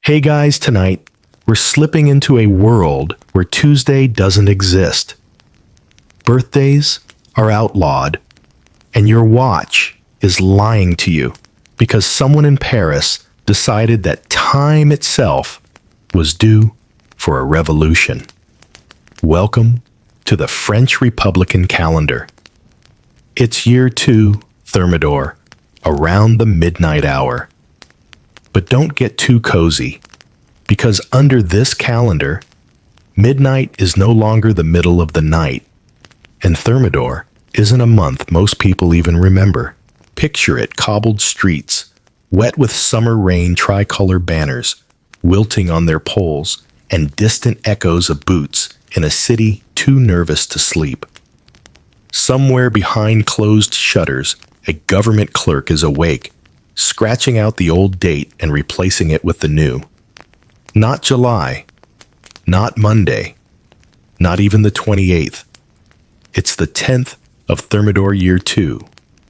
Hey guys, tonight we're slipping into a world where Tuesday doesn't exist. Birthdays are outlawed, and your watch is lying to you because someone in Paris decided that time itself was due for a revolution. Welcome to the French Republican calendar. It's year 2, Thermidor, around the midnight hour. But don't get too cozy, because under this calendar, midnight is no longer the middle of the night, and Thermidor isn't a month most people even remember. Picture it: cobbled streets, wet with summer rain, tricolor banners wilting on their poles, and distant echoes of boots in a city too nervous to sleep. Somewhere behind closed shutters, a government clerk is awake, scratching out the old date and replacing it with the new. Not July, not Monday, not even the 28th. It's the 10th of Thermidor year 2,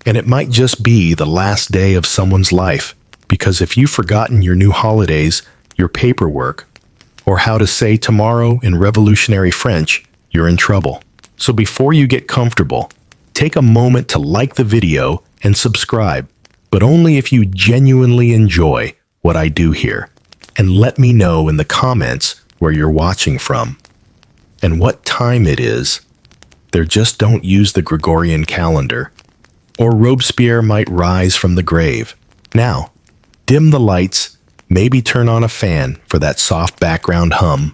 and it might just be the last day of someone's life, because if you've forgotten your new holidays, your paperwork, or how to say tomorrow in revolutionary French, you're in trouble. So before you get comfortable, take a moment to like the video and subscribe, but only if you genuinely enjoy what I do here. And let me know in the comments where you're watching from and what time it is. There just don't use the Gregorian calendar, or Robespierre might rise from the grave. Now, dim the lights, maybe turn on a fan for that soft background hum,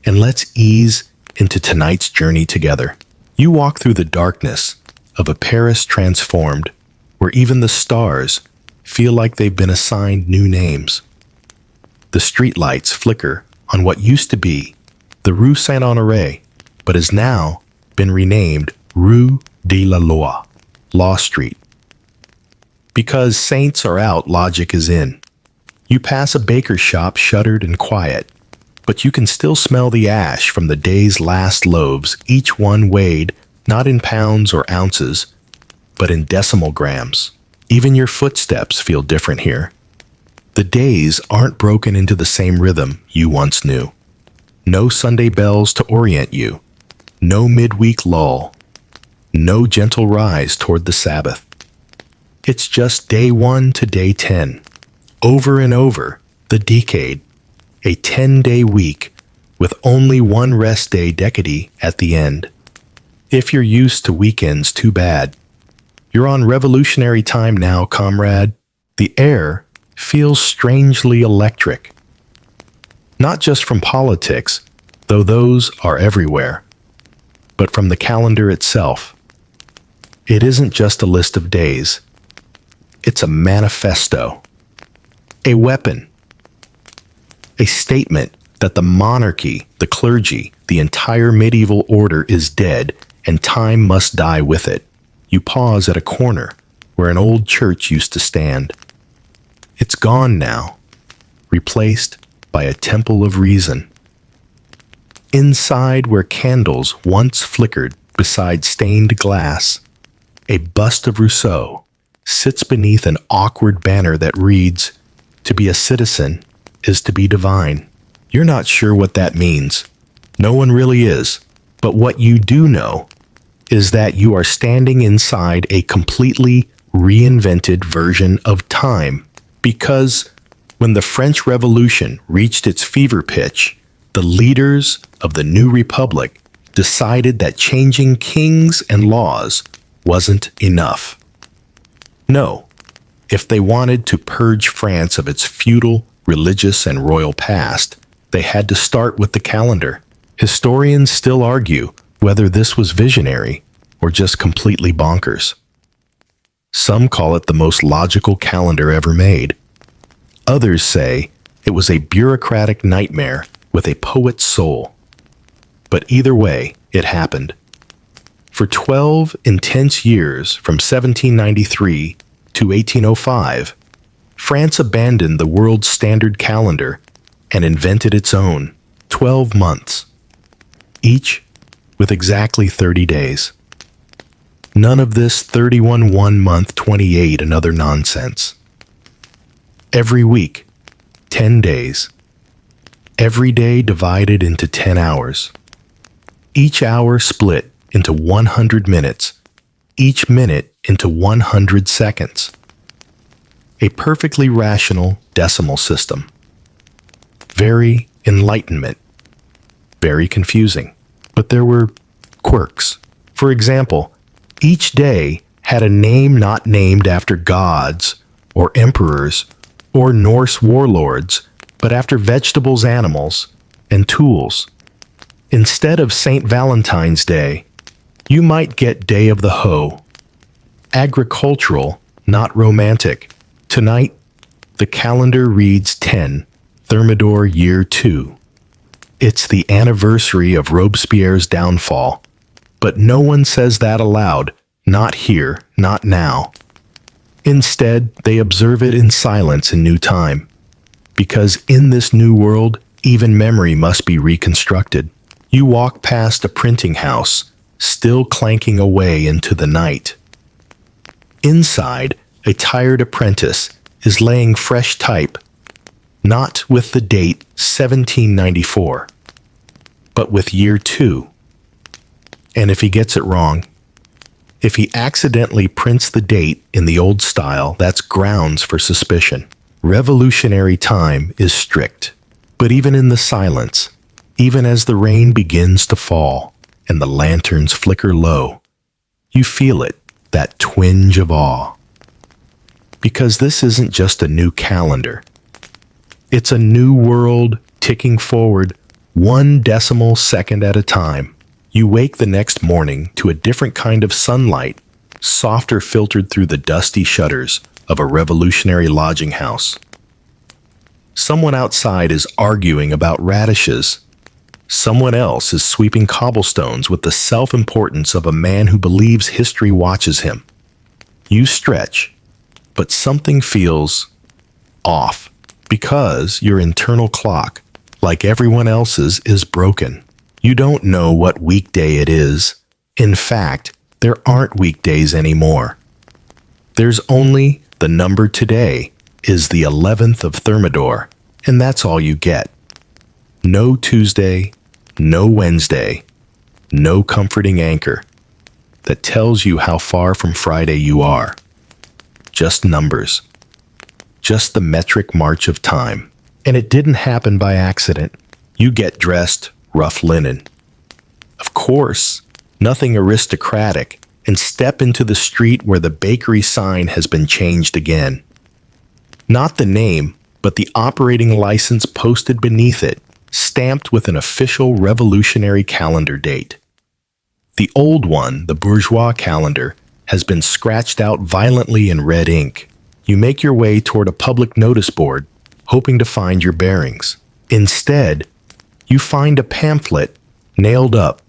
and let's ease into tonight's journey together. You walk through the darkness of a Paris transformed, where even the stars feel like they've been assigned new names. The streetlights flicker on what used to be the Rue Saint-Honoré, but has now been renamed Rue de la Loi, Law Street. Because saints are out, logic is in. You pass a baker's shop shuttered and quiet, but you can still smell the ash from the day's last loaves, each one weighed not in pounds or ounces, but in decimal grams. Even your footsteps feel different here. The days aren't broken into the same rhythm you once knew. No Sunday bells to orient you, no midweek lull, no gentle rise toward the Sabbath. It's just day 1 to day 10. Over and over, the decade, a 10-day week with only one rest day decade at the end. If you're used to weekends, too bad. You're on revolutionary time now, comrade. The air feels strangely electric. Not just from politics, though those are everywhere, but from the calendar itself. It isn't just a list of days. It's a manifesto, a weapon, a statement that the monarchy, the clergy, the entire medieval order is dead and time must die with it. You pause at a corner where an old church used to stand. It's gone now, replaced by a temple of reason. Inside, where candles once flickered beside stained glass, a bust of Rousseau sits beneath an awkward banner that reads, "To be a citizen is to be divine." You're not sure what that means. No one really is. But what you do know is that you are standing inside a completely reinvented version of time. Because when the French Revolution reached its fever pitch, the leaders of the new republic decided that changing kings and laws wasn't enough. No, if they wanted to purge France of its feudal, religious, and royal past, they had to start with the calendar. Historians still argue whether this was visionary or just completely bonkers. Some call it the most logical calendar ever made. Others say it was a bureaucratic nightmare with a poet's soul. But either way, it happened. For 12 intense years, from 1793 to 1805, France abandoned the world's standard calendar and invented its own, 12 months, each with exactly 30 days. None of this 31 1 month 28 and other nonsense. Every week, 10 days, every day divided into 10 hours. Each hour split into 100 minutes, each minute into 100 seconds. A perfectly rational decimal system. Very enlightenment. Very confusing. But there were quirks. For example, each day had a name not named after gods or emperors or Norse warlords, but after vegetables, animals, and tools. Instead of St. Valentine's Day, you might get Day of the Hoe. Agricultural, not romantic. Tonight, the calendar reads 10, Thermidor Year 2. It's the anniversary of Robespierre's downfall. But no one says that aloud, not here, not now. Instead, they observe it in silence in new time. Because in this new world, even memory must be reconstructed. You walk past a printing house, still clanking away into the night. Inside, a tired apprentice is laying fresh type, not with the date 1794, but with year 2. And if he gets it wrong, if he accidentally prints the date in the old style, that's grounds for suspicion. Revolutionary time is strict. But even in the silence, even as the rain begins to fall and the lanterns flicker low, you feel it, that twinge of awe. Because this isn't just a new calendar. It's a new world ticking forward 1 decimal second at a time. You wake the next morning to a different kind of sunlight, softer filtered through the dusty shutters of a revolutionary lodging house. Someone outside is arguing about radishes. Someone else is sweeping cobblestones with the self-importance of a man who believes history watches him. You stretch, but something feels off because your internal clock, like everyone else's, is broken. You don't know what weekday it is. In fact, there aren't weekdays anymore. There's only the number today is the 11th of Thermidor, and that's all you get. No Tuesday, no Wednesday, no comforting anchor that tells you how far from Friday you are. Just numbers. Just the metric march of time. And it didn't happen by accident. You get dressed, rough linen. Of course, nothing aristocratic, and step into the street where the bakery sign has been changed again. Not the name, but the operating license posted beneath it, stamped with an official revolutionary calendar date. The old one, the bourgeois calendar, has been scratched out violently in red ink. You make your way toward a public notice board, hoping to find your bearings. Instead, you find a pamphlet nailed up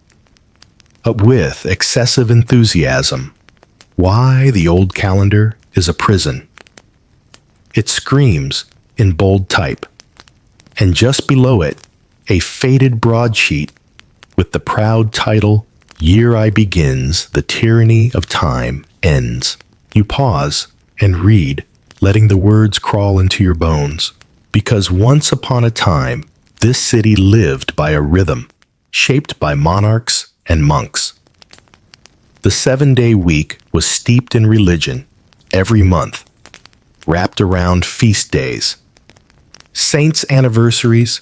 with excessive enthusiasm. Why the old calendar is a prison. It screams in bold type, and just below it, a faded broadsheet with the proud title, Year I Begins, the Tyranny of Time Ends. You pause and read, letting the words crawl into your bones. Because once upon a time, this city lived by a rhythm, shaped by monarchs and monks. The 7-day week was steeped in religion every month, wrapped around feast days, saints' anniversaries,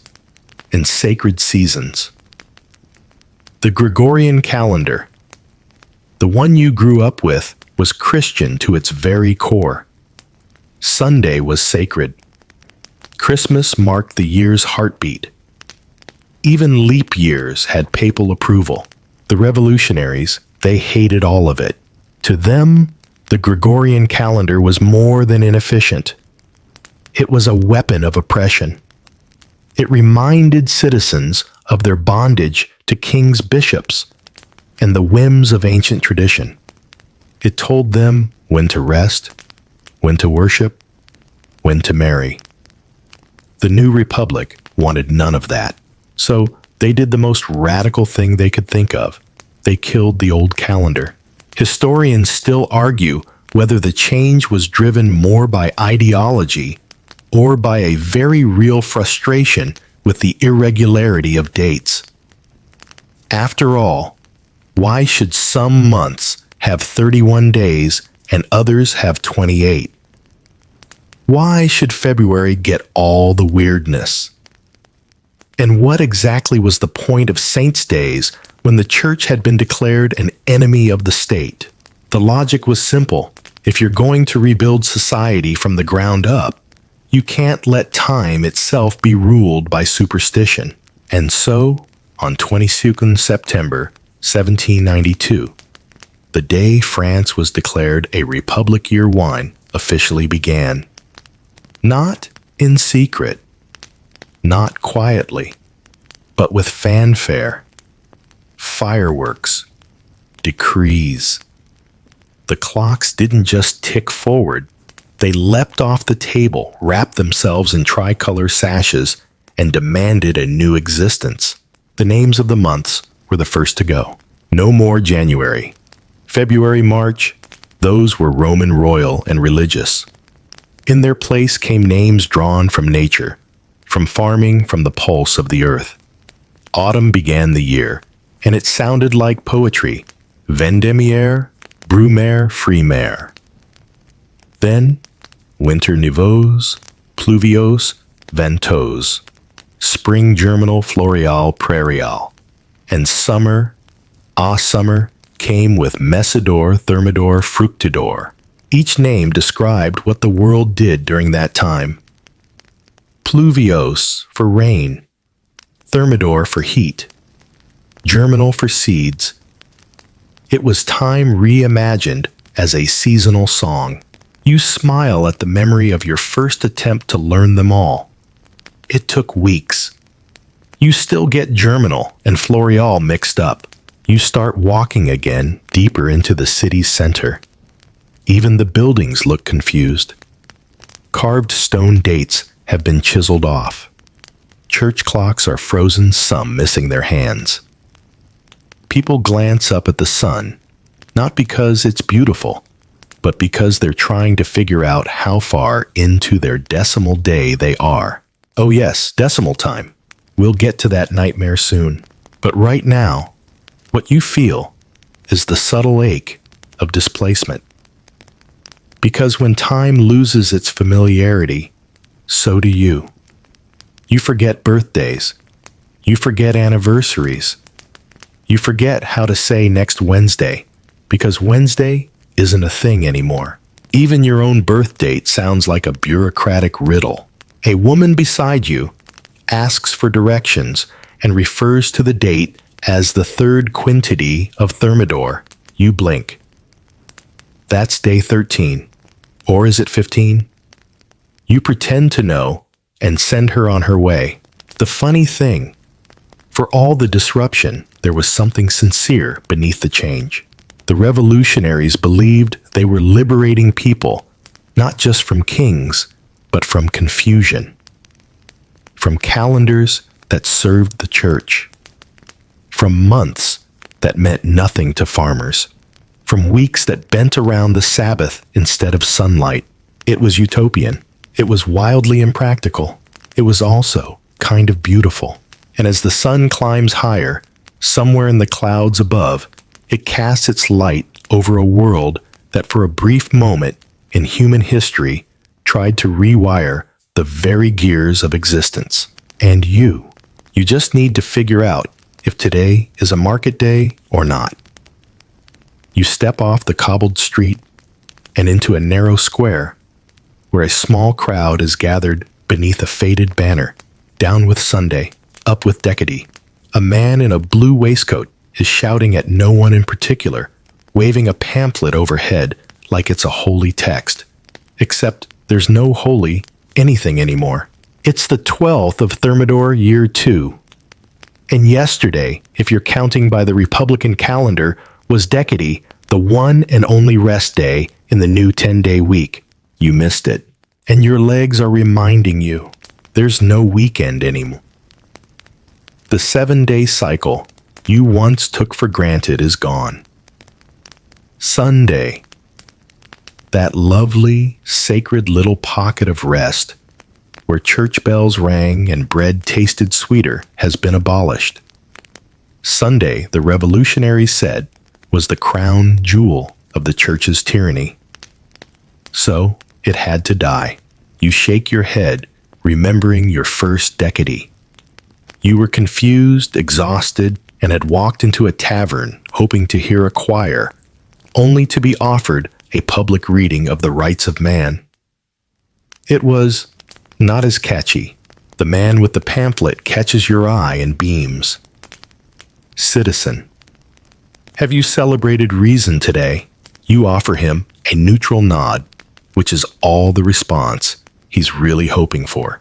and sacred seasons. The Gregorian calendar, the one you grew up with, was Christian to its very core. Sunday was sacred. Christmas marked the year's heartbeat. Even leap years had papal approval. The revolutionaries, they hated all of it. To them, the Gregorian calendar was more than inefficient. It was a weapon of oppression. It reminded citizens of their bondage to king's bishops and the whims of ancient tradition. It told them when to rest, when to worship, when to marry. The new republic wanted none of that. So they did the most radical thing they could think of. They killed the old calendar. Historians still argue whether the change was driven more by ideology or by a very real frustration with the irregularity of dates. After all, why should some months have 31 days and others have 28? Why should February get all the weirdness? And what exactly was the point of Saints' Days when the church had been declared an enemy of the state? The logic was simple. If you're going to rebuild society from the ground up, you can't let time itself be ruled by superstition. And so, on 22nd September 1792, the day France was declared a Republic Year One officially began. Not in secret, not quietly, but with fanfare, fireworks, decrees. The clocks didn't just tick forward. They leapt off the table, wrapped themselves in tricolor sashes, and demanded a new existence. The names of the months were the first to go. No more January. February, March, those were Roman royal and religious. In their place came names drawn from nature, from farming, from the pulse of the earth. Autumn began the year, and it sounded like poetry. Vendémiaire, Brumaire, Frimaire. Then, winter nivose, pluviose, ventose, spring germinal, floreal, prairial, and summer, summer, came with Messidor, Thermidor, Fructidor. Each name described what the world did during that time. Pluviose for rain, Thermidor for heat, germinal for seeds. It was time reimagined as a seasonal song. You smile at the memory of your first attempt to learn them all. It took weeks. You still get germinal and floreal mixed up. You start walking again deeper into the city's center. Even the buildings look confused. Carved stone dates have been chiseled off. Church clocks are frozen, some missing their hands. People glance up at the sun, not because it's beautiful, but because they're trying to figure out how far into their decimal day they are. Oh yes, decimal time. We'll get to that nightmare soon. But right now, what you feel is the subtle ache of displacement. Because when time loses its familiarity, so do you. You forget birthdays. You forget anniversaries. You forget how to say next Wednesday, because Wednesday isn't a thing anymore. Even your own birth date sounds like a bureaucratic riddle. A woman beside you asks for directions and refers to the date as the third quintity of Thermidor. You blink. That's day 13. Or is it 15? You pretend to know and send her on her way. The funny thing, for all the disruption, there was something sincere beneath the change. The revolutionaries believed they were liberating people, not just from kings, but from confusion. From calendars that served the church. From months that meant nothing to farmers. From weeks that bent around the Sabbath instead of sunlight. It was utopian. It was wildly impractical. It was also kind of beautiful. And as the sun climbs higher, somewhere in the clouds above, it casts its light over a world that for a brief moment in human history tried to rewire the very gears of existence. And you just need to figure out if today is a market day or not. You step off the cobbled street and into a narrow square where a small crowd is gathered beneath a faded banner. Down with Sunday, up with Decady. A man in a blue waistcoat is shouting at no one in particular, waving a pamphlet overhead like it's a holy text. Except there's no holy anything anymore. It's the 12th of Thermidor, year 2. And yesterday, if you're counting by the Republican calendar, was Decady, the one and only rest day in the new 10-day week. You missed it. And your legs are reminding you there's no weekend anymore. The 7-day cycle you once took for granted is gone. Sunday, that lovely, sacred little pocket of rest, where church bells rang and bread tasted sweeter, has been abolished. Sunday, the revolutionaries said, was the crown jewel of the church's tyranny. So, it had to die. You shake your head, remembering your first decade. You were confused, exhausted, and had walked into a tavern hoping to hear a choir, only to be offered a public reading of the rights of man. It was not as catchy. The man with the pamphlet catches your eye and beams. Citizen. Have you celebrated reason today? You offer him a neutral nod, which is all the response he's really hoping for.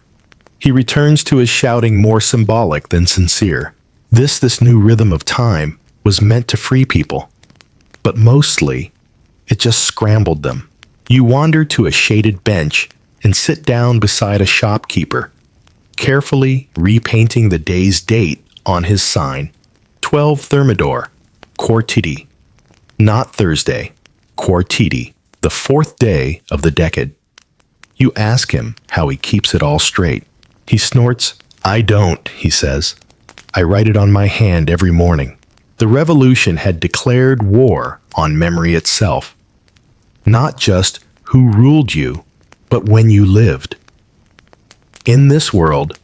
He returns to his shouting more symbolic than sincere. This new rhythm of time was meant to free people, but mostly it just scrambled them. You wander to a shaded bench and sit down beside a shopkeeper, carefully repainting the day's date on his sign. 12 Thermidor, Quartiti. Not Thursday, Quartiti, the fourth day of the decade. You ask him how he keeps it all straight. He snorts. I don't, he says. I write it on my hand every morning. The revolution had declared war on memory itself. Not just who ruled you, but when you lived. In this world,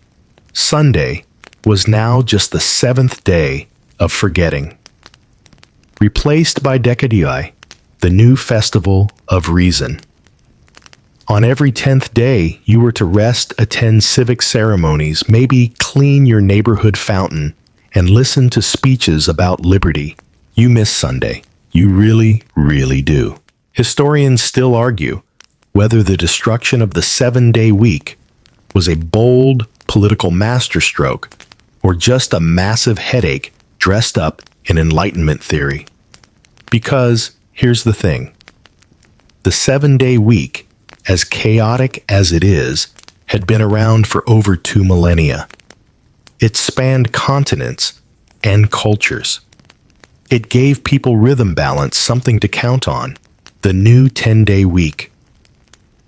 Sunday was now just the seventh day of forgetting. Replaced by Decadii, the new festival of reason. On every 10th day, you were to rest, attend civic ceremonies, maybe clean your neighborhood fountain, and listen to speeches about liberty. You miss Sunday. You really, really do. Historians still argue whether the destruction of the 7-day week was a bold political masterstroke or just a massive headache dressed up in Enlightenment theory. Because here's the thing. The 7-day week, as chaotic as it is, had been around for over 2 millennia. It spanned continents and cultures. It gave people rhythm balance, something to count on. The new 10-day week.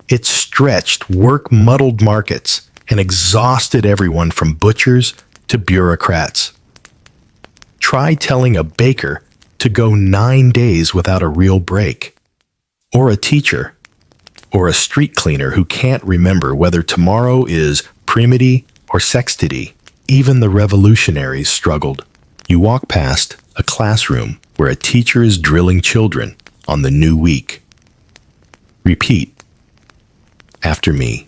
It stretched work-muddled markets and exhausted everyone from butchers to bureaucrats. Try telling a baker to go 9 days without a real break. Or a teacher. Or a street cleaner who can't remember whether tomorrow is primity or sextity. Even the revolutionaries struggled. You walk past a classroom where a teacher is drilling children on the new week. Repeat after me.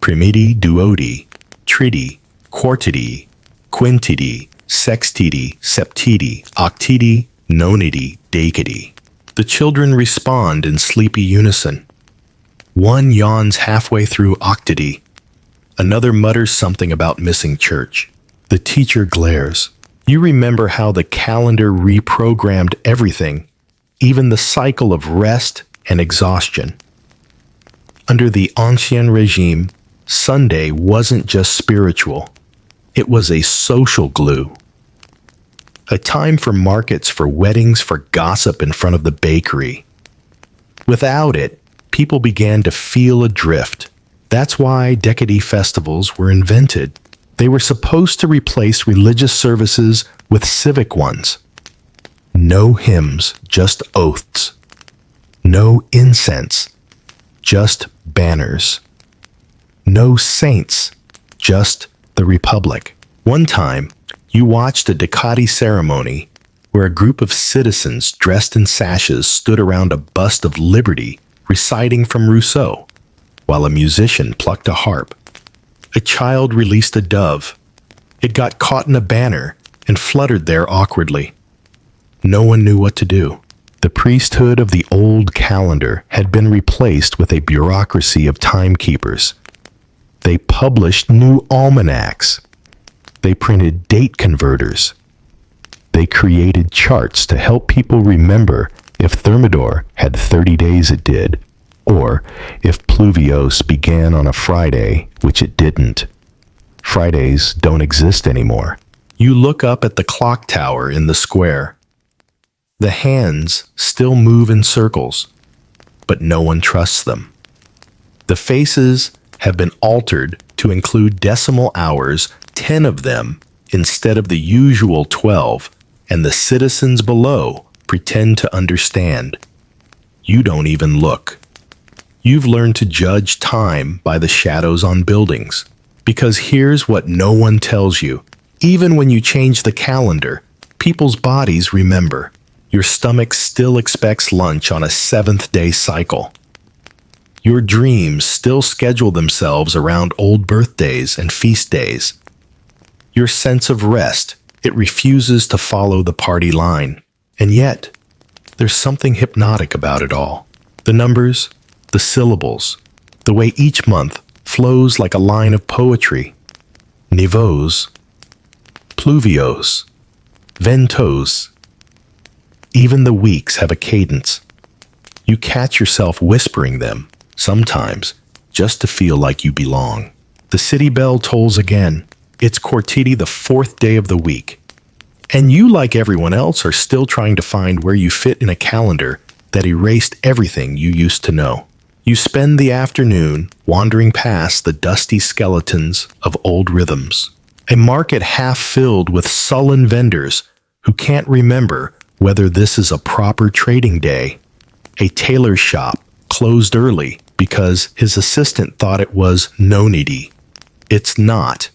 Primiti, duodi, triti, quartiti, quintiti, sextiti, septiti, octiti, noniti, decadi. The children respond in sleepy unison. One yawns halfway through octiti. Another mutters something about missing church. The teacher glares. You remember how the calendar reprogrammed everything, even the cycle of rest and exhaustion. Under the Ancien Regime, Sunday wasn't just spiritual. It was a social glue. A time for markets, for weddings, for gossip in front of the bakery. Without it, people began to feel adrift. That's why Decadi festivals were invented. They were supposed to replace religious services with civic ones. No hymns, just oaths. No incense, just banners. No saints, just the Republic. One time, you watched a Decadi ceremony where a group of citizens dressed in sashes stood around a bust of liberty reciting from Rousseau, while a musician plucked a harp. A child released a dove. It got caught in a banner and fluttered there awkwardly. No one knew what to do. The priesthood of the old calendar had been replaced with a bureaucracy of timekeepers. They published new almanacs. They printed date converters. They created charts to help people remember if Thermidor had 30 days it did, or if Pluvios began on a Friday, which it didn't. Fridays don't exist anymore. You look up at the clock tower in the square. The hands still move in circles, but no one trusts them. The faces have been altered to include decimal hours, 10 of them, instead of the usual 12, and the citizens below pretend to understand. You don't even look. You've learned to judge time by the shadows on buildings. Because here's what no one tells you. Even when you change the calendar, people's bodies remember. Your stomach still expects lunch on a seventh-day cycle. Your dreams still schedule themselves around old birthdays and feast days. Your sense of rest, it refuses to follow the party line. And yet, there's something hypnotic about it all. The numbers, the syllables, the way each month flows like a line of poetry. Niveaux, pluvios, ventos. Even the weeks have a cadence. You catch yourself whispering them, sometimes, just to feel like you belong. The city bell tolls again. It's Quartiti, the fourth day of the week. And you, like everyone else, are still trying to find where you fit in a calendar that erased everything you used to know. You spend the afternoon wandering past the dusty skeletons of old rhythms. A market half filled with sullen vendors who can't remember whether this is a proper trading day. A tailor's shop closed early because his assistant thought it was nonidi. It's not.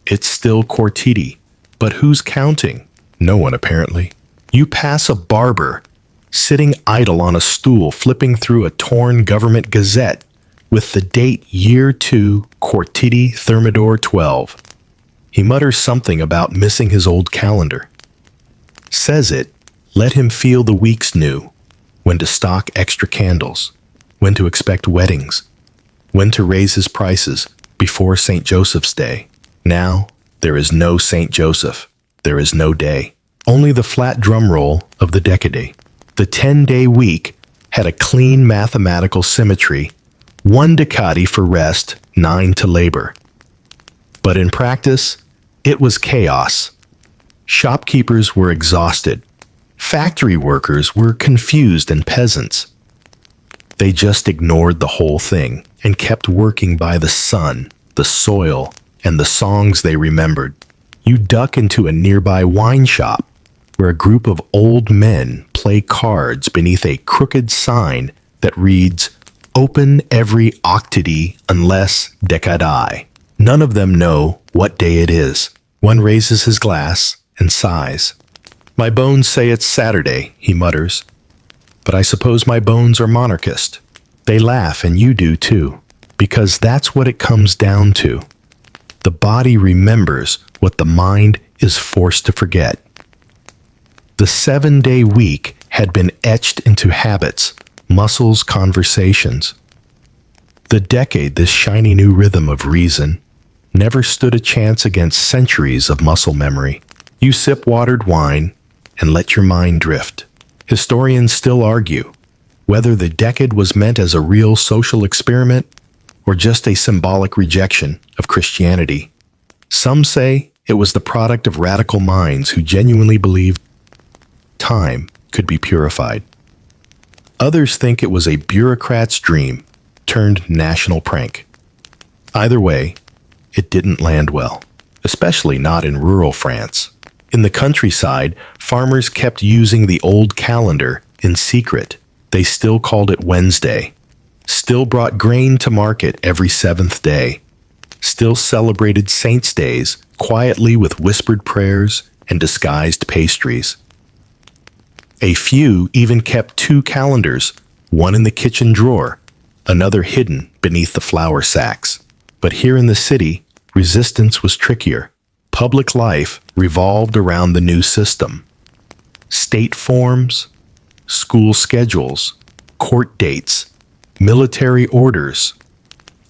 It's still Quartiti. But who's counting? No one, apparently. You pass a barber sitting idle on a stool flipping through a torn government gazette with the date year 2 Quartiti Thermidor 12. He mutters something about missing his old calendar. Says it, let him feel the weeks new, when to stock extra candles, when to expect weddings, when to raise his prices before St. Joseph's Day. Now, there is no St. Joseph. There is no day. Only the flat drum roll of the decade. The 10-day week had a clean mathematical symmetry, 1 decadi for rest, 9 to labor. But in practice, it was chaos. Shopkeepers were exhausted. Factory workers were confused and peasants. They just ignored the whole thing and kept working by the sun, the soil, and the songs they remembered. You duck into a nearby wine shop where a group of old men play cards beneath a crooked sign that reads, "Open every octady unless decadi." None of them know what day it is. One raises his glass and sighs. "My bones say it's Saturday," he mutters. "But I suppose my bones are monarchist." They laugh, and you do too, because that's what it comes down to. The body remembers what the mind is forced to forget. The 7-day week had been etched into habits, muscles, conversations. The decade, this shiny new rhythm of reason, never stood a chance against centuries of muscle memory. You sip watered wine and let your mind drift. Historians still argue whether the decade was meant as a real social experiment or just a symbolic rejection of Christianity. Some say it was the product of radical minds who genuinely believed time could be purified. Others think it was a bureaucrat's dream turned national prank. Either way, it didn't land well, especially not in rural France. In the countryside, farmers kept using the old calendar in secret. They still called it Wednesday, still brought grain to market every 7th day, still celebrated saints' days quietly with whispered prayers and disguised pastries. A few even kept 2 calendars, one in the kitchen drawer, another hidden beneath the flour sacks. But here in the city, resistance was trickier. Public life revolved around the new system. State forms, school schedules, court dates, military orders.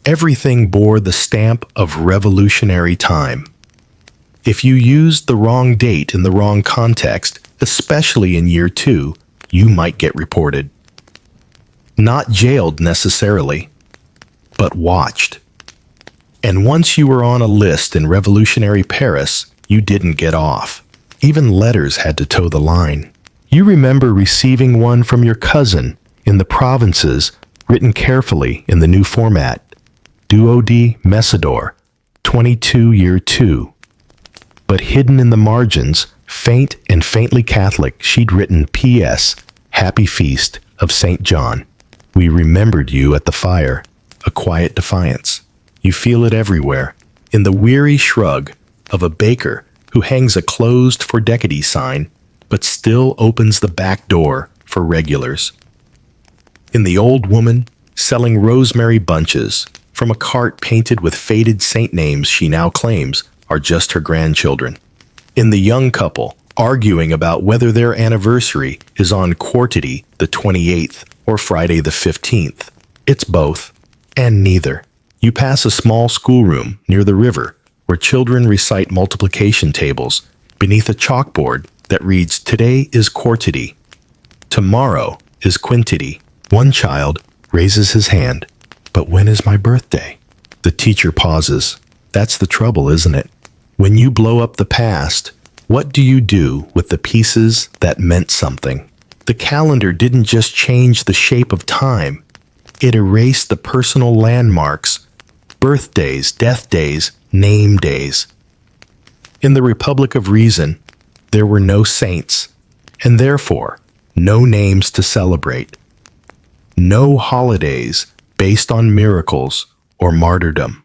Everything bore the stamp of revolutionary time. If you used the wrong date in the wrong context, especially in year 2, you might get reported. Not jailed necessarily, but watched. And once you were on a list in revolutionary Paris, you didn't get off. Even letters had to toe the line. You remember receiving one from your cousin in the provinces, written carefully in the new format, Duo di Messidor, 22 year 2. But hidden in the margins, faint and faintly Catholic, she'd written P.S. Happy Feast of St. John. We remembered you at the fire. A quiet defiance. You feel it everywhere. In the weary shrug of a baker who hangs a closed for decades sign, but still opens the back door for regulars. In the old woman selling rosemary bunches from a cart painted with faded saint names she now claims are just her grandchildren. In the young couple arguing about whether their anniversary is on Quartity the 28th or Friday the 15th. It's both, and neither. You pass a small schoolroom near the river where children recite multiplication tables beneath a chalkboard that reads, "Today is Quartity. Tomorrow is Quintity." One child raises his hand. "But when is my birthday?" The teacher pauses. That's the trouble, isn't it? When you blow up the past, what do you do with the pieces that meant something? The calendar didn't just change the shape of time. It erased the personal landmarks, birthdays, death days, name days. In the Republic of Reason, there were no saints, and therefore no names to celebrate. No holidays based on miracles or martyrdom.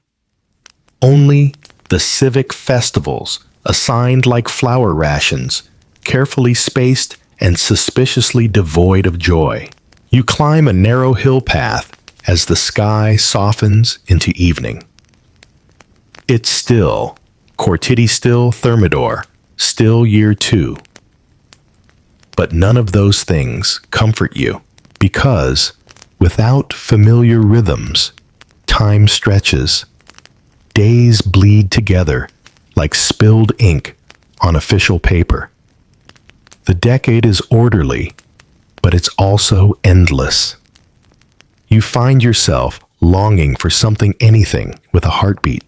Only the civic festivals assigned like flower rations, carefully spaced and suspiciously devoid of joy. You climb a narrow hill path as the sky softens into evening. It's still, Quartity still, Thermidor, still year 2. But none of those things comfort you, because without familiar rhythms, time stretches. Days bleed together like spilled ink on official paper. The decade is orderly, but it's also endless. You find yourself longing for something, anything with a heartbeat.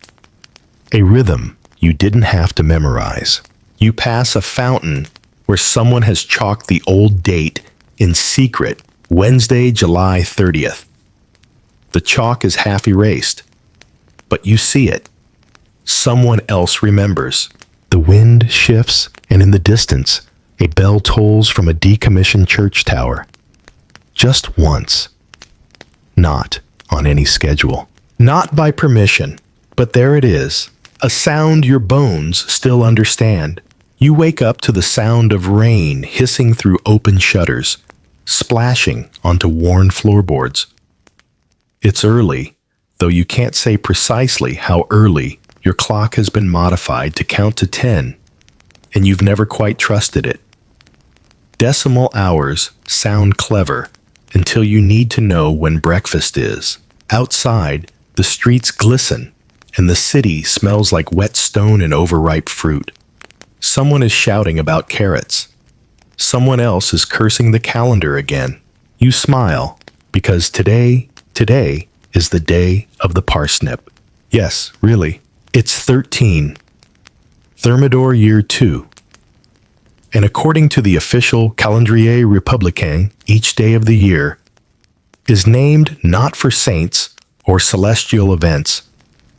A rhythm you didn't have to memorize. You pass a fountain where someone has chalked the old date in secret, Wednesday, July 30th. The chalk is half erased, but you see it. Someone else remembers. The wind shifts, and in the distance, a bell tolls from a decommissioned church tower. Just once. Not on any schedule. Not by permission, but there it is. A sound your bones still understand. You wake up to the sound of rain hissing through open shutters, splashing onto worn floorboards. It's early, though you can't say precisely how early. Your clock has been modified to count to 10, and you've never quite trusted it. Decimal hours sound clever until you need to know when breakfast is. Outside, the streets glisten, and the city smells like wet stone and overripe fruit. Someone is shouting about carrots. Someone else is cursing the calendar again. You smile, because today is the day of the parsnip. Yes, really. It's 13. Thermidor year 2. And according to the official Calendrier Républicain, each day of the year is named not for saints or celestial events,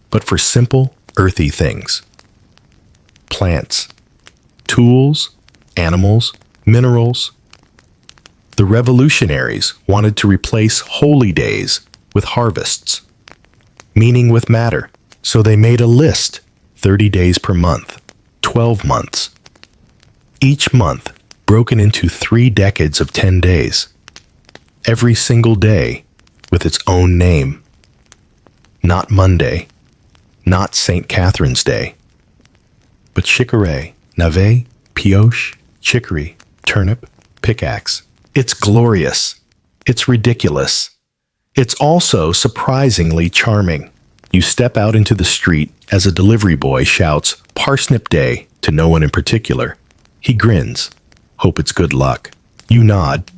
but for simple, earthy things. Plants, tools, animals, minerals. The revolutionaries wanted to replace holy days with harvests, meaning with matter. So they made a list, 30 days per month, 12 months. Each month broken into 3 decades of 10 days. Every single day with its own name. Not Monday, not St. Catherine's Day, but chicorée, navet, pioche, chicory, turnip, pickaxe. It's glorious. It's ridiculous. It's also surprisingly charming. You step out into the street as a delivery boy shouts, "Parsnip Day," to no one in particular. He grins. Hope it's good luck. You nod.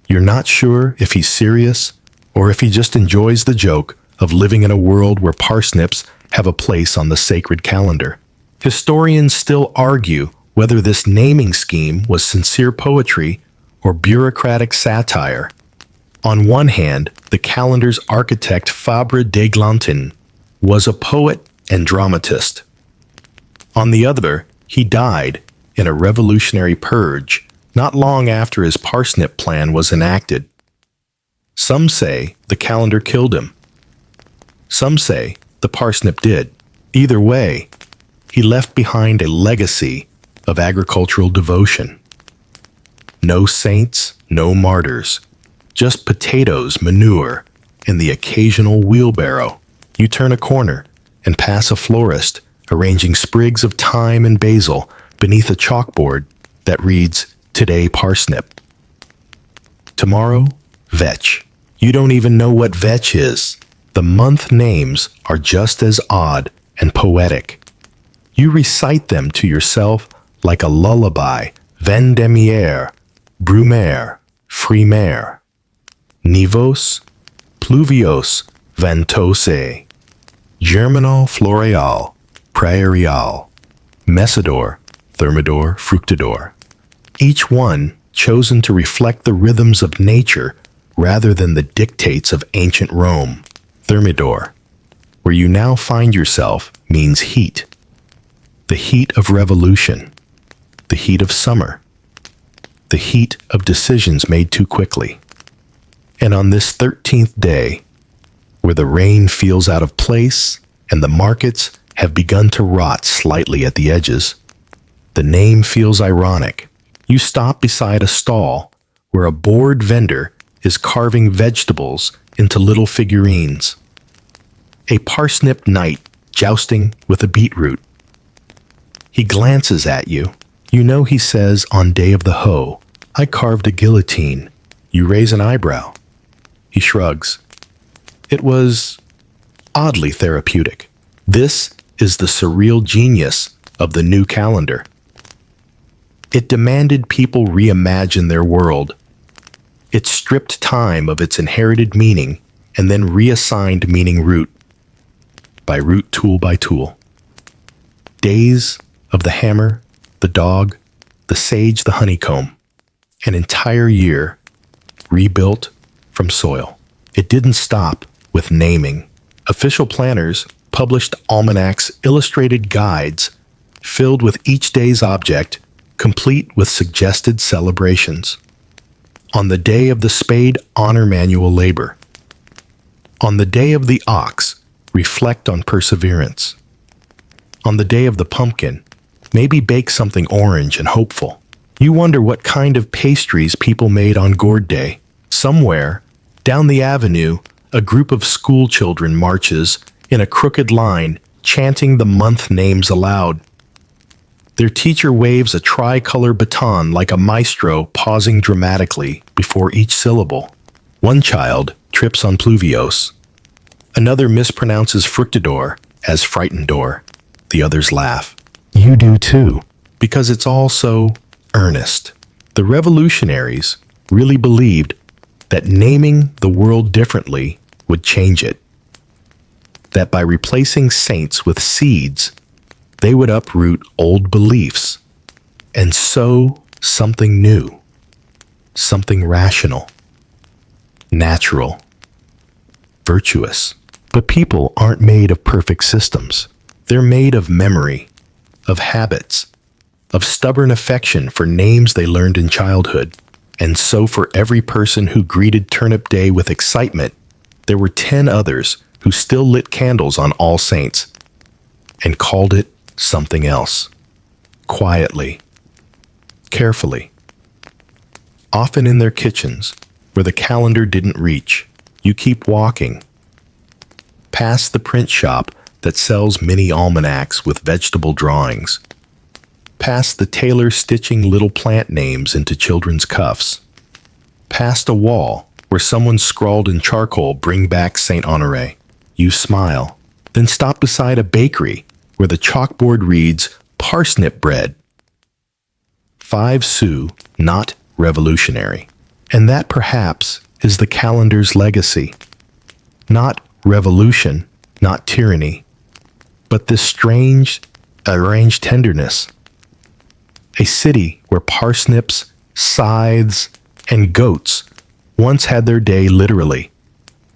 You're not sure if he's serious or if he just enjoys the joke of living in a world where parsnips have a place on the sacred calendar. Historians still argue whether this naming scheme was sincere poetry or bureaucratic satire. On one hand, the calendar's architect Fabre d'Églantin was a poet and dramatist. On the other, he died in a revolutionary purge not long after his parsnip plan was enacted. Some say the calendar killed him. Some say the parsnip did. Either way, he left behind a legacy of agricultural devotion. No saints, no martyrs, just potatoes, manure, and the occasional wheelbarrow. You turn a corner and pass a florist arranging sprigs of thyme and basil beneath a chalkboard that reads, "Today parsnip. Tomorrow, vetch." You don't even know what vetch is. The month names are just as odd and poetic. You recite them to yourself like a lullaby. Vendemiaire, brumaire, frimaire. Nivos, pluvios, ventose. Germinal, floreal, prairial. Messidor, thermidor, fructidor. Each one chosen to reflect the rhythms of nature rather than the dictates of ancient Rome. Thermidor, where you now find yourself, means heat. The heat of revolution. The heat of summer. The heat of decisions made too quickly. And on this 13th day, where the rain feels out of place and the markets have begun to rot slightly at the edges, the name feels ironic. You stop beside a stall where a bored vendor is carving vegetables into little figurines. A parsnip knight jousting with a beetroot. He glances at you. You know he says on day of the hoe, "I carved a guillotine." You raise an eyebrow. He shrugs. It was oddly therapeutic. This is the surreal genius of the new calendar. It demanded people reimagine their world. It stripped time of its inherited meaning and then reassigned meaning root by root, tool by tool. Days of the hammer, the dog, the sage, the honeycomb. An entire year rebuilt from soil. It didn't stop with naming. Official planners published almanacs, illustrated guides filled with each day's object, complete with suggested celebrations. On the day of the spade, honor manual labor. On the day of the ox, reflect on perseverance. On the day of the pumpkin, maybe bake something orange and hopeful. You wonder what kind of pastries people made on Gourd Day. Somewhere, down the avenue, a group of school children marches in a crooked line, chanting the month names aloud. Their teacher waves a tricolor baton like a maestro, pausing dramatically before each syllable. One child trips on pluvios. Another mispronounces fructidor as frightenedor. The others laugh. You do too, because it's all so earnest. The revolutionaries really believed that naming the world differently would change it. That by replacing saints with seeds, they would uproot old beliefs and sow something new, something rational, natural, virtuous. But people aren't made of perfect systems. They're made of memory, of habits, of stubborn affection for names they learned in childhood. And so for every person who greeted Turnip Day with excitement, there were 10 others who still lit candles on All Saints and called it something else. Quietly, carefully. Often in their kitchens, where the calendar didn't reach, you keep walking. Past the print shop that sells mini almanacs with vegetable drawings. Past the tailor stitching little plant names into children's cuffs. Past a wall where someone scrawled in charcoal, "Bring back Saint Honoré." You smile, then stop beside a bakery where the chalkboard reads, "Parsnip bread." 5 sous, not revolutionary. And that perhaps is the calendar's legacy. Not revolution, not tyranny, but this strange, arranged tenderness. A city where parsnips, scythes, and goats once had their day literally,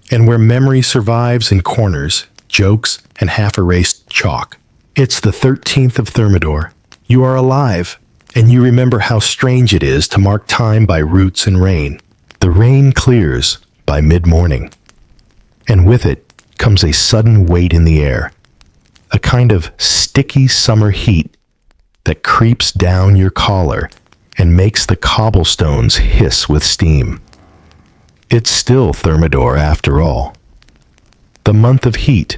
and where memory survives in corners, jokes, and half-erased chalk. It's the 13th of Thermidor. You are alive, and you remember how strange it is to mark time by roots and rain. The rain clears by mid-morning, and with it comes a sudden weight in the air, a kind of sticky summer heat that creeps down your collar and makes the cobblestones hiss with steam. It's still Thermidor after all. The month of heat,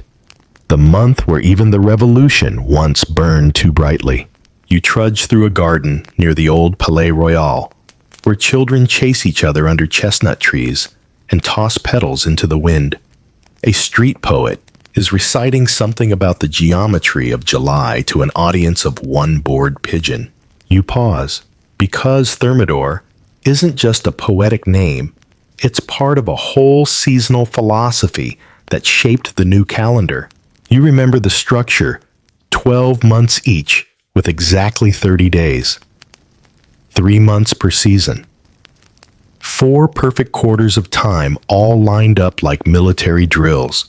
the month where even the revolution once burned too brightly. You trudge through a garden near the old Palais Royal, where children chase each other under chestnut trees and toss petals into the wind. A street poet is reciting something about the geometry of July to an audience of one bored pigeon. You pause, because Thermidor isn't just a poetic name, it's part of a whole seasonal philosophy that shaped the new calendar. You remember the structure, 12 months each, with exactly 30 days. 3 months per season. 4 perfect quarters of time all lined up like military drills.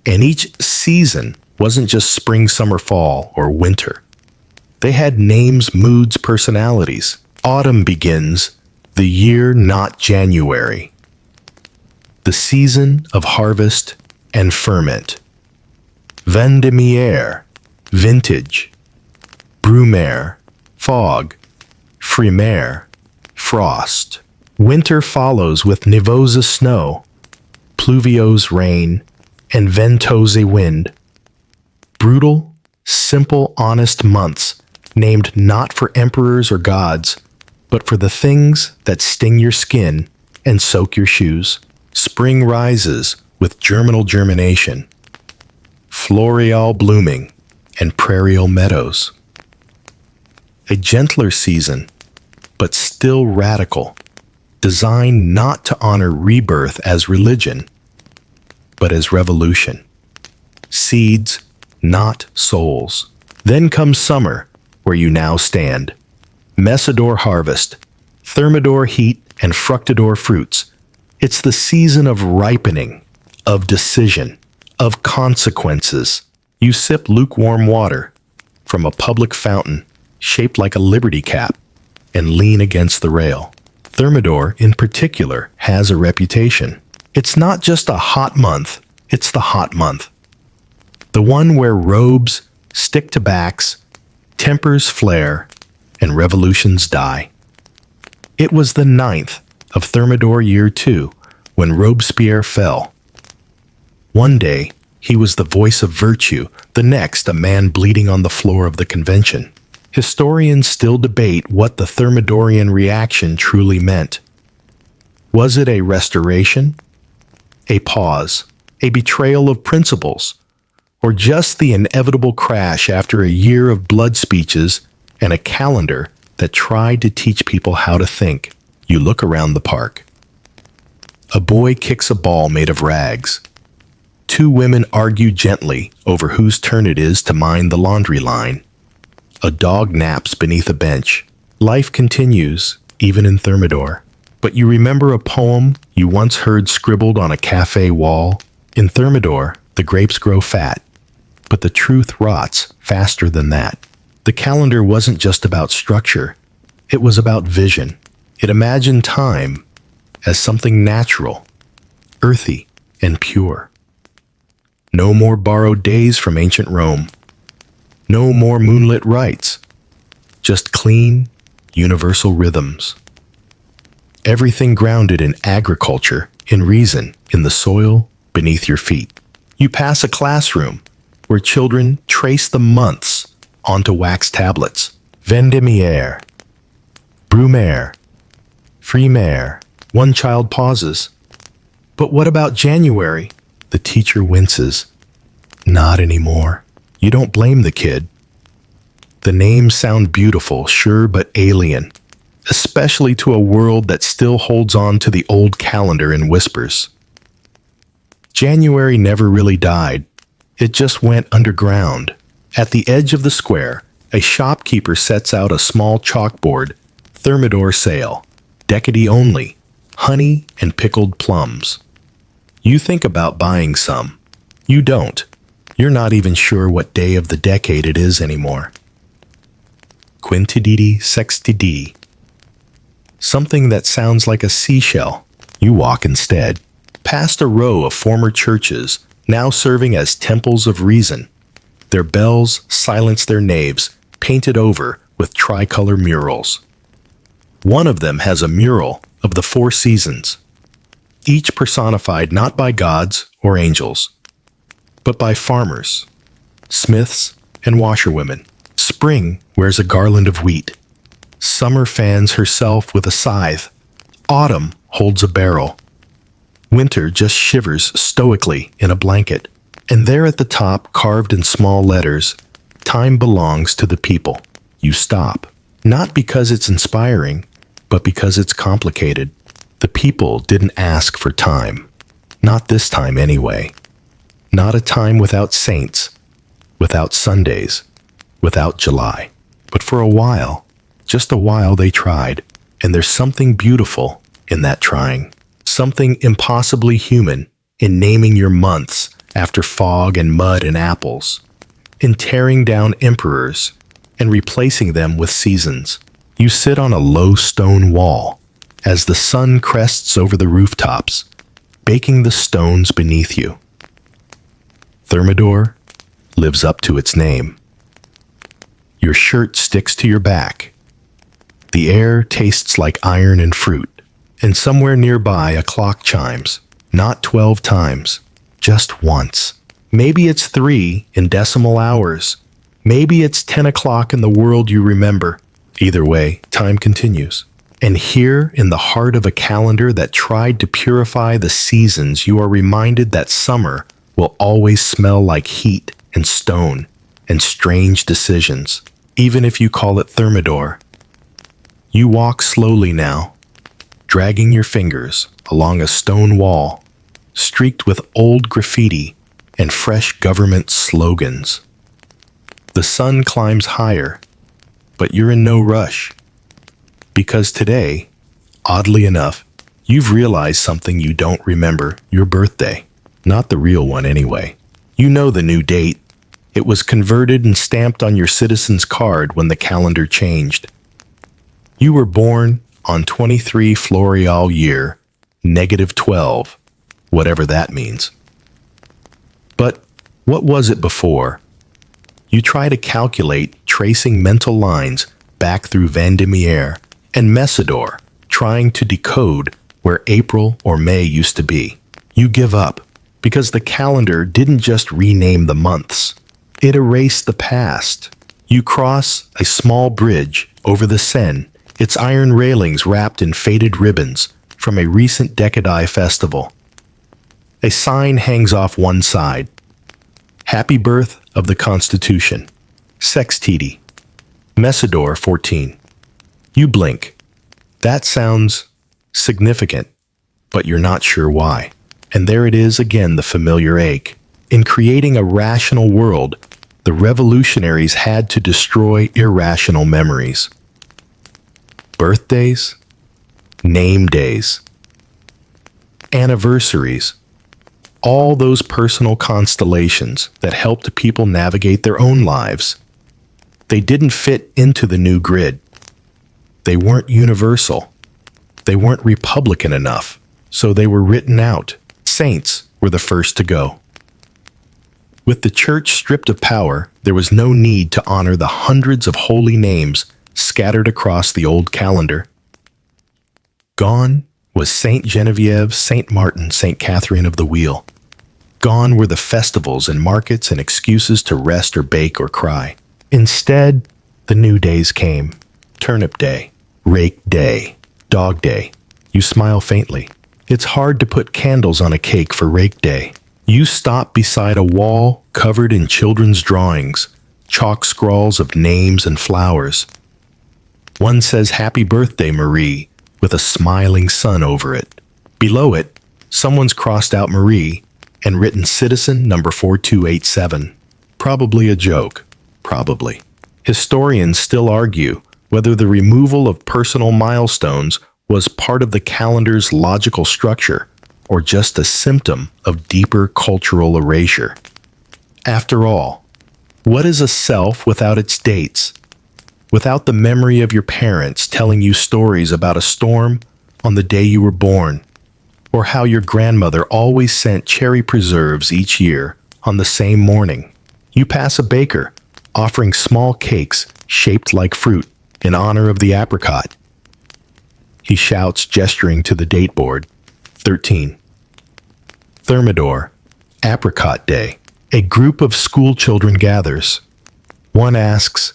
And each season wasn't just spring, summer, fall, or winter. They had names, moods, personalities. Autumn begins the year not January. The season of harvest and ferment. Vendémiaire, vintage. Brumaire, fog. Frimaire, frost. Winter follows with névosa snow, pluviose rain, and ventose wind. Brutal, simple, honest months, named not for emperors or gods, but for the things that sting your skin and soak your shoes. Spring rises with germinal germination, floreal blooming, and prairial meadows. A gentler season, but still radical, designed not to honor rebirth as religion, but as revolution. Seeds, not souls. Then comes summer, where you now stand. Messidor harvest, Thermidor heat, and Fructidor fruits. It's the season of ripening, of decision, of consequences. You sip lukewarm water from a public fountain shaped like a liberty cap and lean against the rail. Thermidor, in particular, has a reputation. It's not just a hot month, it's the hot month. The one where robes stick to backs, tempers flare, and revolutions die. It was the 9th of Thermidor year 2 when Robespierre fell. One day, he was the voice of virtue, the next a man bleeding on the floor of the convention. Historians still debate what the Thermidorian reaction truly meant. Was it a restoration, a pause, a betrayal of principles, or just the inevitable crash after a year of blood speeches and a calendar that tried to teach people how to think? You look around the park. A boy kicks a ball made of rags. 2 women argue gently over whose turn it is to mind the laundry line. A dog naps beneath a bench. Life continues, even in Thermidor. But you remember a poem you once heard scribbled on a cafe wall? In Thermidor, the grapes grow fat, but the truth rots faster than that. The calendar wasn't just about structure, it was about vision. It imagined time as something natural, earthy, and pure. No more borrowed days from ancient Rome. No more moonlit rites. Just clean, universal rhythms. Everything grounded in agriculture, in reason, in the soil beneath your feet. You pass a classroom where children trace the months onto wax tablets. Vendémiaire, Brumaire, Frimaire. One child pauses. But what about January? The teacher winces. Not anymore. You don't blame the kid. The names sound beautiful, sure, but alien, especially to a world that still holds on to the old calendar in whispers. January never really died. It just went underground. At the edge of the square, a shopkeeper sets out a small chalkboard, Thermidor sale, decady only, honey and pickled plums. You think about buying some. You don't. You're not even sure what day of the decade it is anymore. Quintididi sextidi. Something that sounds like a seashell. You walk instead, past a row of former churches, now serving as temples of reason. Their bells silence their naves, painted over with tricolor murals. One of them has a mural of the four seasons, each personified not by gods or angels, but by farmers, smiths, and washerwomen. Spring wears a garland of wheat. Summer fans herself with a scythe. Autumn holds a barrel. Winter just shivers stoically in a blanket. And there at the top, carved in small letters, time belongs to the people. You stop, not because it's inspiring, but because it's complicated. The people didn't ask for time. Not this time anyway. Not a time without saints, without Sundays, without July. But for a while, just a while they tried, and there's something beautiful in that trying. Something impossibly human in naming your months after fog and mud and apples, in tearing down emperors and replacing them with seasons. You sit on a low stone wall as the sun crests over the rooftops, baking the stones beneath you. Thermidor lives up to its name. Your shirt sticks to your back. The air tastes like iron and fruit, and somewhere nearby a clock chimes, not 12 times, just once. Maybe it's 3 in decimal hours. Maybe it's 10 o'clock in the world you remember. Either way, time continues. And here, in the heart of a calendar that tried to purify the seasons, you are reminded that summer will always smell like heat and stone and strange decisions, even if you call it Thermidor. You walk slowly now, dragging your fingers along a stone wall, streaked with old graffiti and fresh government slogans. The sun climbs higher, but you're in no rush. Because today, oddly enough, you've realized something you don't remember: your birthday. Not the real one anyway. You know the new date. It was converted and stamped on your citizen's card when the calendar changed. You were born on 23 Floreal year, -12, whatever that means. But what was it before? You try to calculate, tracing mental lines back through Vendemiaire and Messidor, trying to decode where April or May used to be. You give up, because the calendar didn't just rename the months. It erased the past. You cross a small bridge over the Seine, its iron railings wrapped in faded ribbons from a recent Decadi festival. A sign hangs off one side. Happy Birth of the Constitution. Sextidi. Messidor 14. You blink. That sounds significant, but you're not sure why. And there it is again, the familiar ache. In creating a rational world, the revolutionaries had to destroy irrational memories. Birthdays, name days, anniversaries, all those personal constellations that helped people navigate their own lives. They didn't fit into the new grid. They weren't universal. They weren't Republican enough, so they were written out. Saints were the first to go. With the church stripped of power, there was no need to honor the hundreds of holy names scattered across the old calendar. Gone was Saint Genevieve, Saint Martin, Saint Catherine of the Wheel. Gone were the festivals and markets and excuses to rest or bake or cry. Instead, the new days came. Turnip Day, Rake Day, Dog Day. You smile faintly. It's hard to put candles on a cake for Rake Day. You stop beside a wall covered in children's drawings, chalk scrawls of names and flowers. One says, "Happy Birthday, Marie," with a smiling sun over it. Below it, someone's crossed out Marie and written Citizen number 4287. Probably a joke. Probably. Historians still argue whether the removal of personal milestones was part of the calendar's logical structure or just a symptom of deeper cultural erasure. After all, what is a self without its dates? Without the memory of your parents telling you stories about a storm on the day you were born, or how your grandmother always sent cherry preserves each year on the same morning. You pass a baker offering small cakes shaped like fruit in honor of the apricot. He shouts, gesturing to the date board. 13. Thermidor, Apricot Day. A group of school children gathers. One asks,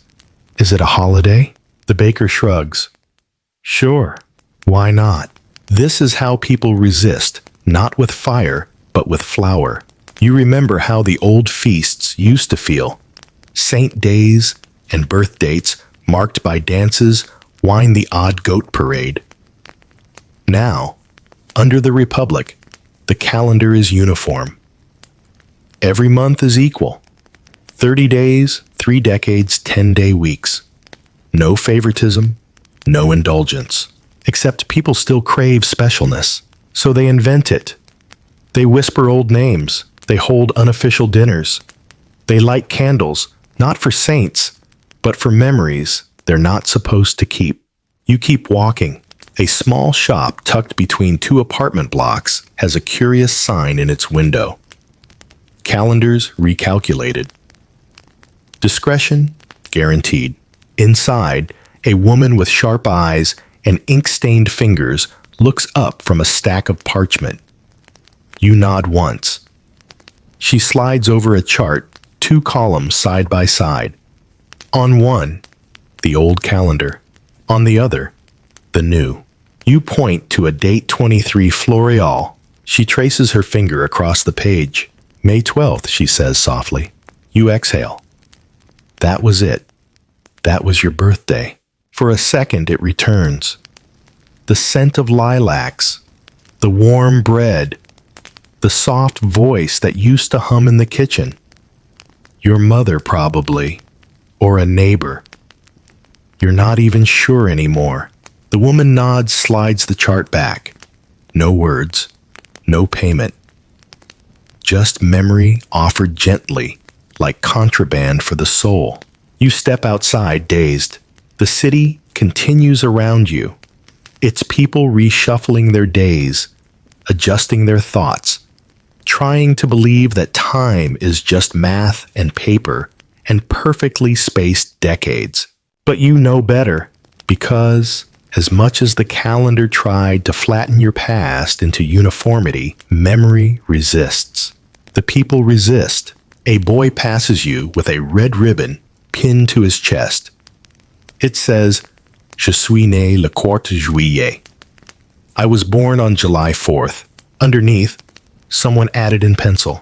"Is it a holiday?" The baker shrugs. "Sure, why not?" This is how people resist, not with fire, but with flour. You remember how the old feasts used to feel. Saint days and birth dates marked by dances wind the odd goat parade. Now, under the Republic, the calendar is uniform. Every month is equal. 30 days, 3 decades, 10-day weeks. No favoritism, no indulgence. Except people still crave specialness, so they invent it. They whisper old names. They hold unofficial dinners. They light candles, not for saints, but for memories they're not supposed to keep. You keep walking. A small shop tucked between 2 apartment blocks has a curious sign in its window. Calendars recalculated. Discretion guaranteed. Inside, a woman with sharp eyes and ink-stained fingers looks up from a stack of parchment. You nod once. She slides over a chart, 2 columns side by side. On one, the old calendar. On the other, the new. You point to a date 23 Floreal. She traces her finger across the page. May 12th, she says softly. You exhale. That was it. That was your birthday. For a second, it returns. The scent of lilacs, the warm bread, the soft voice that used to hum in the kitchen. Your mother, probably, or a neighbor. You're not even sure anymore. The woman nods, slides the chart back. No words, no payment. Just memory offered gently, like contraband for the soul. You step outside, dazed. The city continues around you. Its people reshuffling their days, adjusting their thoughts, trying to believe that time is just math and paper and perfectly spaced decades. But you know better, because as much as the calendar tried to flatten your past into uniformity, memory resists. The people resist. A boy passes you with a red ribbon pinned to his chest. It says, "Je suis né le 4 juillet." I was born on July 4th. Underneath, someone added in pencil.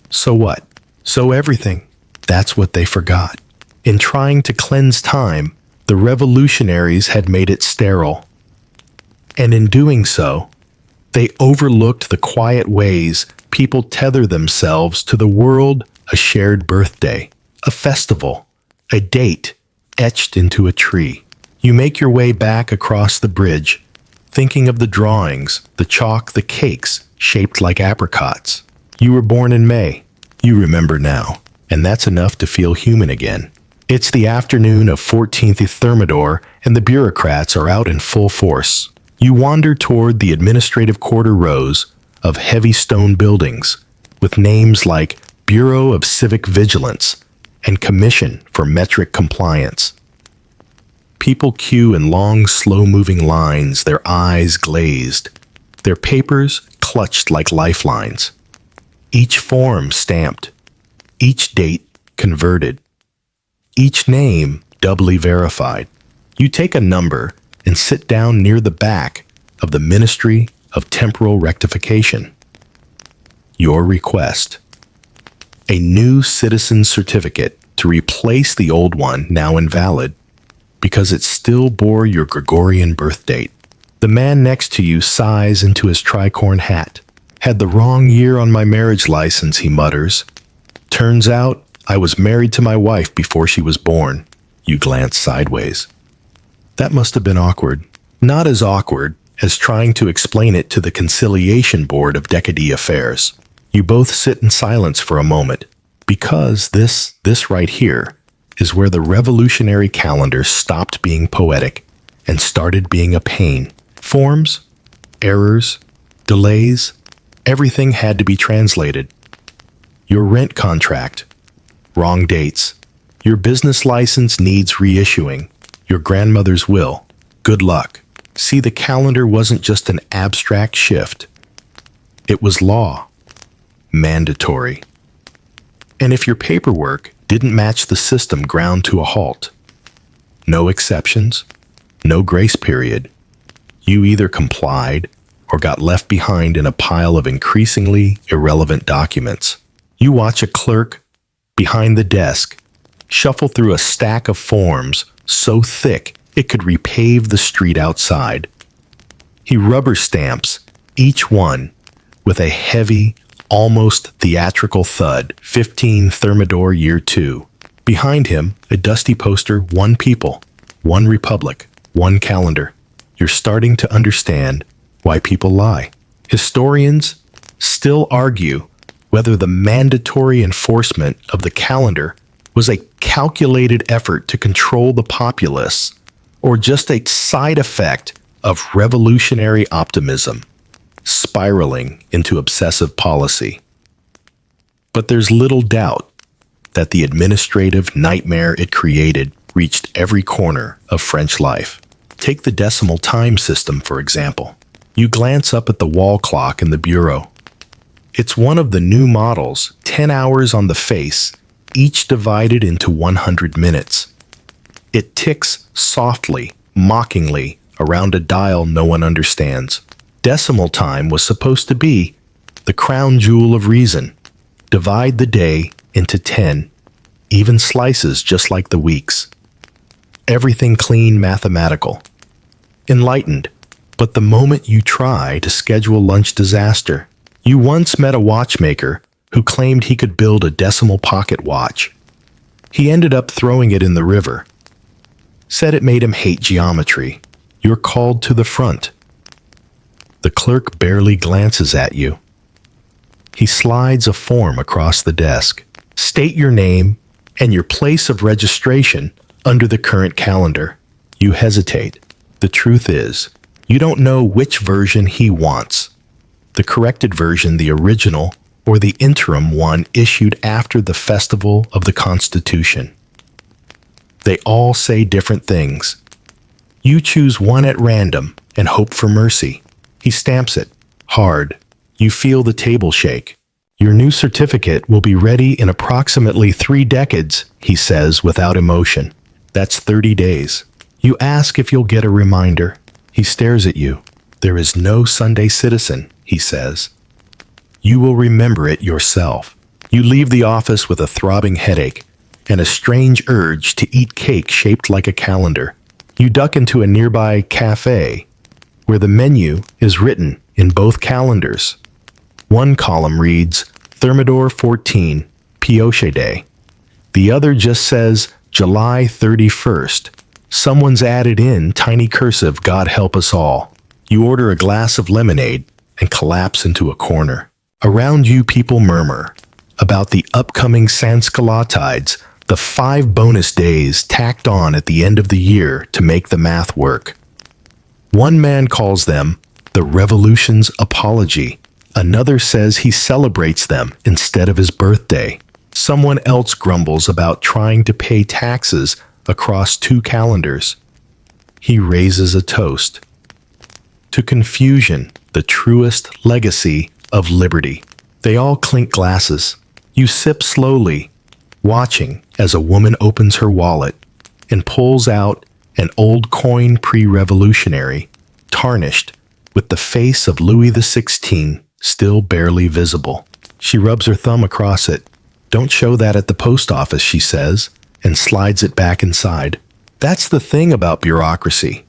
So what? So everything. That's what they forgot. In trying to cleanse time, the revolutionaries had made it sterile. And in doing so, they overlooked the quiet ways people tether themselves to the world, a shared birthday, a festival, a date etched into a tree. You make your way back across the bridge, thinking of the drawings, the chalk, the cakes shaped like apricots. You were born in May. You remember now, and that's enough to feel human again. It's the afternoon of 14th Thermidor, and the bureaucrats are out in full force. You wander toward the administrative quarter rows of heavy stone buildings with names like Bureau of Civic Vigilance and Commission for Metric Compliance. People queue in long, slow-moving lines, their eyes glazed, their papers clutched like lifelines. Each form stamped, each date converted, each name doubly verified. You take a number and sit down near the back of the Ministry of Temporal Rectification. Your request: a new citizen certificate to replace the old one, now invalid, because it still bore your Gregorian birth date. The man next to you sighs into his tricorn hat. Had the wrong year on my marriage license, he mutters. Turns out I was married to my wife before she was born. You glance sideways. That must have been awkward. Not as awkward as trying to explain it to the conciliation board of Decady Affairs. You both sit in silence for a moment. Because this right here is where the revolutionary calendar stopped being poetic and started being a pain. Forms, errors, delays, everything had to be translated. Your rent contract, wrong dates. Your business license needs reissuing. Your grandmother's will, good luck. See, the calendar wasn't just an abstract shift. It was law, mandatory. And if your paperwork didn't match the system, ground to a halt. No exceptions, no grace period. You either complied or got left behind in a pile of increasingly irrelevant documents. You watch a clerk behind the desk shuffle through a stack of forms so thick it could repave the street outside. He rubber stamps each one with a heavy, almost theatrical thud. 15 Thermidor Year 2. Behind him, a dusty poster, one people, one republic, one calendar. You're starting to understand why people lie. Historians still argue whether the mandatory enforcement of the calendar was a calculated effort to control the populace or just a side effect of revolutionary optimism, spiraling into obsessive policy. But there's little doubt that the administrative nightmare it created reached every corner of French life. Take the decimal time system, for example. You glance up at the wall clock in the bureau. It's one of the new models, 10 hours on the face, each divided into 100 minutes. It ticks softly, mockingly, around a dial no one understands. Decimal time was supposed to be the crown jewel of reason. Divide the day into 10, even slices just like the weeks. Everything clean, mathematical. Enlightened. But the moment you try to schedule lunch, disaster. You once met a watchmaker who claimed he could build a decimal pocket watch. He ended up throwing it in the river. Said it made him hate geometry. You're called to the front. The clerk barely glances at you. He slides a form across the desk. State your name and your place of registration under the current calendar. You hesitate. The truth is, you don't know which version he wants. The corrected version, the original, or the interim one issued after the Festival of the Constitution. They all say different things. You choose one at random and hope for mercy. He stamps it, hard. You feel the table shake. Your new certificate will be ready in approximately 3 decades, he says without emotion. That's 30 days. You ask if you'll get a reminder. He stares at you. There is no Sunday citizen, he says. You will remember it yourself. You leave the office with a throbbing headache and a strange urge to eat cake shaped like a calendar. You duck into a nearby cafe where the menu is written in both calendars. One column reads Thermidor 14, Pioche Day. The other just says July 31st. Someone's added in tiny cursive, God help us all. You order a glass of lemonade and collapse into a corner. Around you, people murmur about the upcoming Sanskalatides, the 5 bonus days tacked on at the end of the year to make the math work. One man calls them the revolution's apology. Another says he celebrates them instead of his birthday. Someone else grumbles about trying to pay taxes across 2 calendars. He raises a toast to confusion, the truest legacy of liberty. They all clink glasses. You sip slowly, watching as a woman opens her wallet and pulls out an old coin, pre-revolutionary, tarnished, with the face of Louis XVI still barely visible. She rubs her thumb across it. Don't show that at the post office, she says, and slides it back inside. That's the thing about bureaucracy.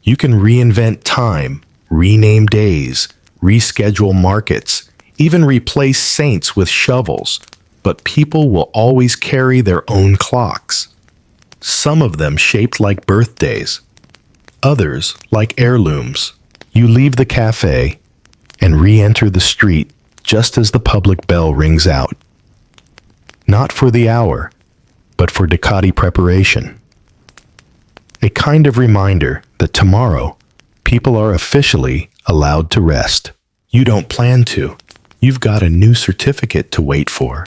You can reinvent time, rename days, reschedule markets, even replace saints with shovels, but people will always carry their own clocks. Some of them shaped like birthdays, others like heirlooms. You leave the cafe and re-enter the street just as the public bell rings out. not for the hour, but for Ducati preparation. A kind of reminder that tomorrow, people are officially allowed to rest. You don't plan to. You've got a new certificate to wait for,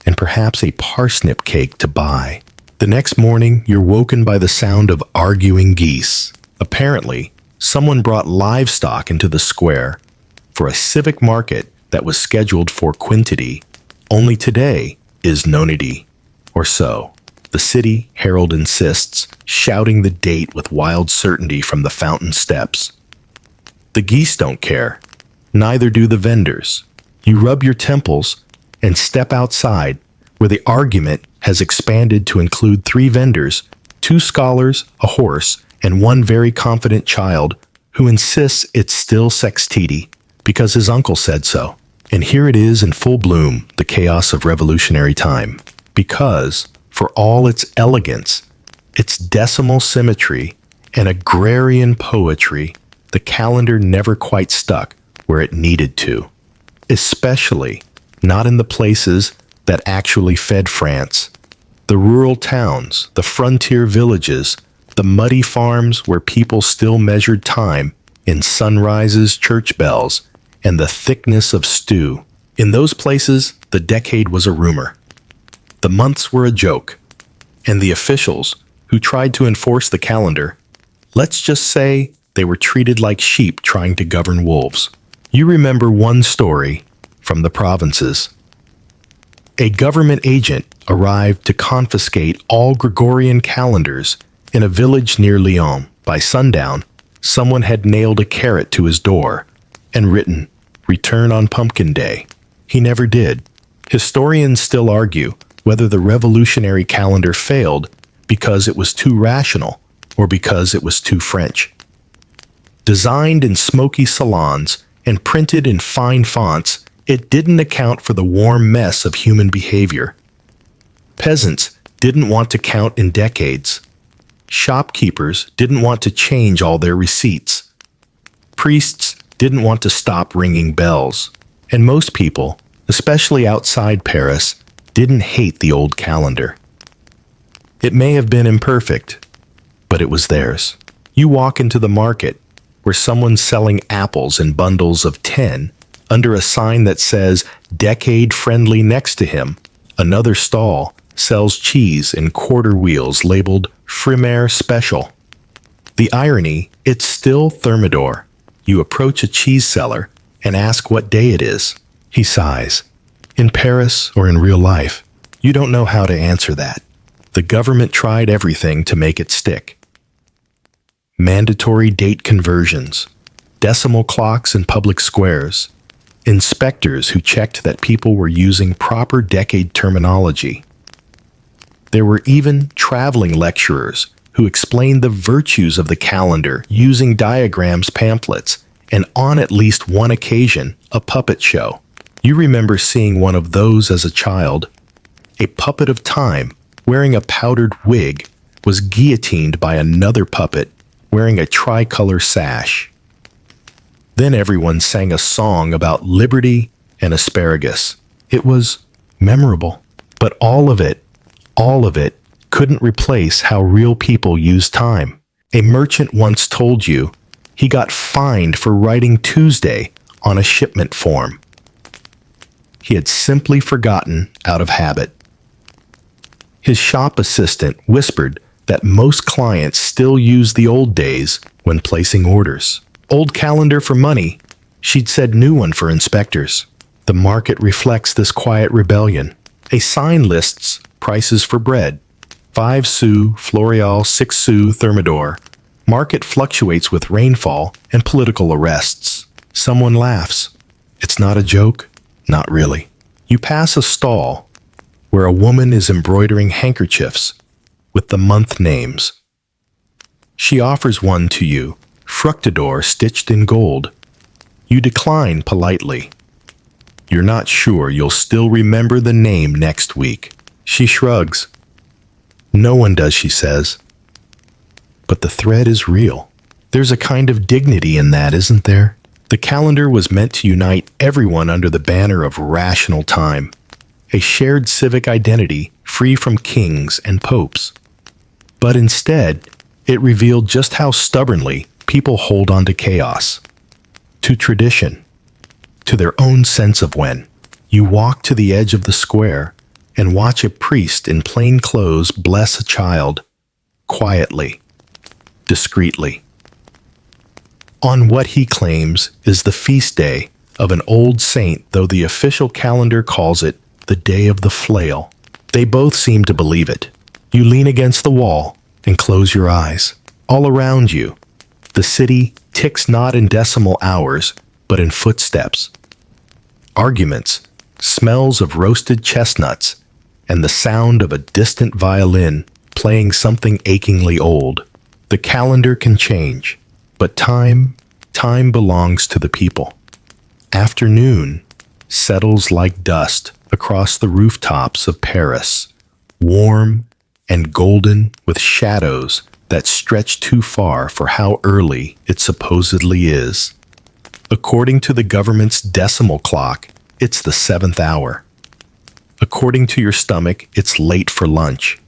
and perhaps a parsnip cake to buy. The next morning, you're woken by the sound of arguing geese. Apparently, someone brought livestock into the square for a civic market that was scheduled for quintity. Only today is nonity, or so. The city herald insists, shouting the date with wild certainty from the fountain steps. The geese don't care. Neither do the vendors. You rub your temples and step outside, where the argument has expanded to include 3 vendors, 2 scholars, a horse, and 1 very confident child who insists it's still sextiti because his uncle said so. And here it is in full bloom, the chaos of revolutionary time. Because, for all its elegance, its decimal symmetry, and agrarian poetry, the calendar never quite stuck where it needed to. Especially not in the places that actually fed France. The rural towns, the frontier villages, the muddy farms where people still measured time in sunrises, church bells, and the thickness of stew. In those places, the decade was a rumor. The months were a joke. And the officials, who tried to enforce the calendar, let's just say they were treated like sheep trying to govern wolves. You remember one story from the provinces. A government agent arrived to confiscate all Gregorian calendars in a village near Lyon. By sundown, someone had nailed a carrot to his door and written, "Return on Pumpkin Day." He never did. Historians still argue whether the revolutionary calendar failed because it was too rational or because it was too French. Designed in smoky salons and printed in fine fonts, it didn't account for the warm mess of human behavior. Peasants didn't want to count in decades. Shopkeepers didn't want to change all their receipts. Priests didn't want to stop ringing bells. And most people, especially outside Paris, didn't hate the old calendar. It may have been imperfect, but it was theirs. You walk into the market where someone's selling apples in bundles of 10 under a sign that says decade friendly next to him. Another stall sells cheese in quarter wheels labeled Frimaire Special. The irony, it's still Thermidor. You approach a cheese seller and ask what day it is. He sighs. In Paris or in real life, you don't know how to answer that. The government tried everything to make it stick. Mandatory date conversions, decimal clocks in public squares, inspectors who checked that people were using proper decade terminology. There were even traveling lecturers who explained the virtues of the calendar using diagrams, pamphlets, and on at least one occasion, a puppet show. You remember seeing one of those as a child. A puppet of time, wearing a powdered wig, was guillotined by another puppet wearing a tricolor sash. Then everyone sang a song about liberty and asparagus. It was memorable, but all of it couldn't replace how real people use time. A merchant once told you he got fined for writing Tuesday on a shipment form. He had simply forgotten out of habit. His shop assistant whispered that most clients still use the old days when placing orders. Old calendar for money, she'd said new one for inspectors. The market reflects this quiet rebellion. A sign lists prices for bread. 5 sous, Floreal, 6 sous, Thermidor. Market fluctuates with rainfall and political arrests. Someone laughs. It's not a joke? Not really. You pass a stall where a woman is embroidering handkerchiefs with the month names. She offers one to you, Fructidor stitched in gold. You decline politely. You're not sure you'll still remember the name next week. She shrugs. No one does, she says. But the thread is real. There's a kind of dignity in that, isn't there? The calendar was meant to unite everyone under the banner of rational time. a shared civic identity free from kings and popes. But instead, it revealed just how stubbornly people hold on to chaos, to tradition, to their own sense of when. You walk to the edge of the square and watch a priest in plain clothes bless a child, quietly, discreetly, on what he claims is the feast day of an old saint, though the official calendar calls it the Day of the Flail. They both seem to believe it. You lean against the wall and close your eyes. All around you, the city ticks not in decimal hours, but in footsteps. Arguments, smells of roasted chestnuts, and the sound of a distant violin playing something achingly old. The calendar can change, but time belongs to the people. Afternoon settles like dust across the rooftops of Paris, warm and golden with shadows that stretch too far for how early it supposedly is. According to the government's decimal clock, it's the 7th hour. According to your stomach, it's late for lunch.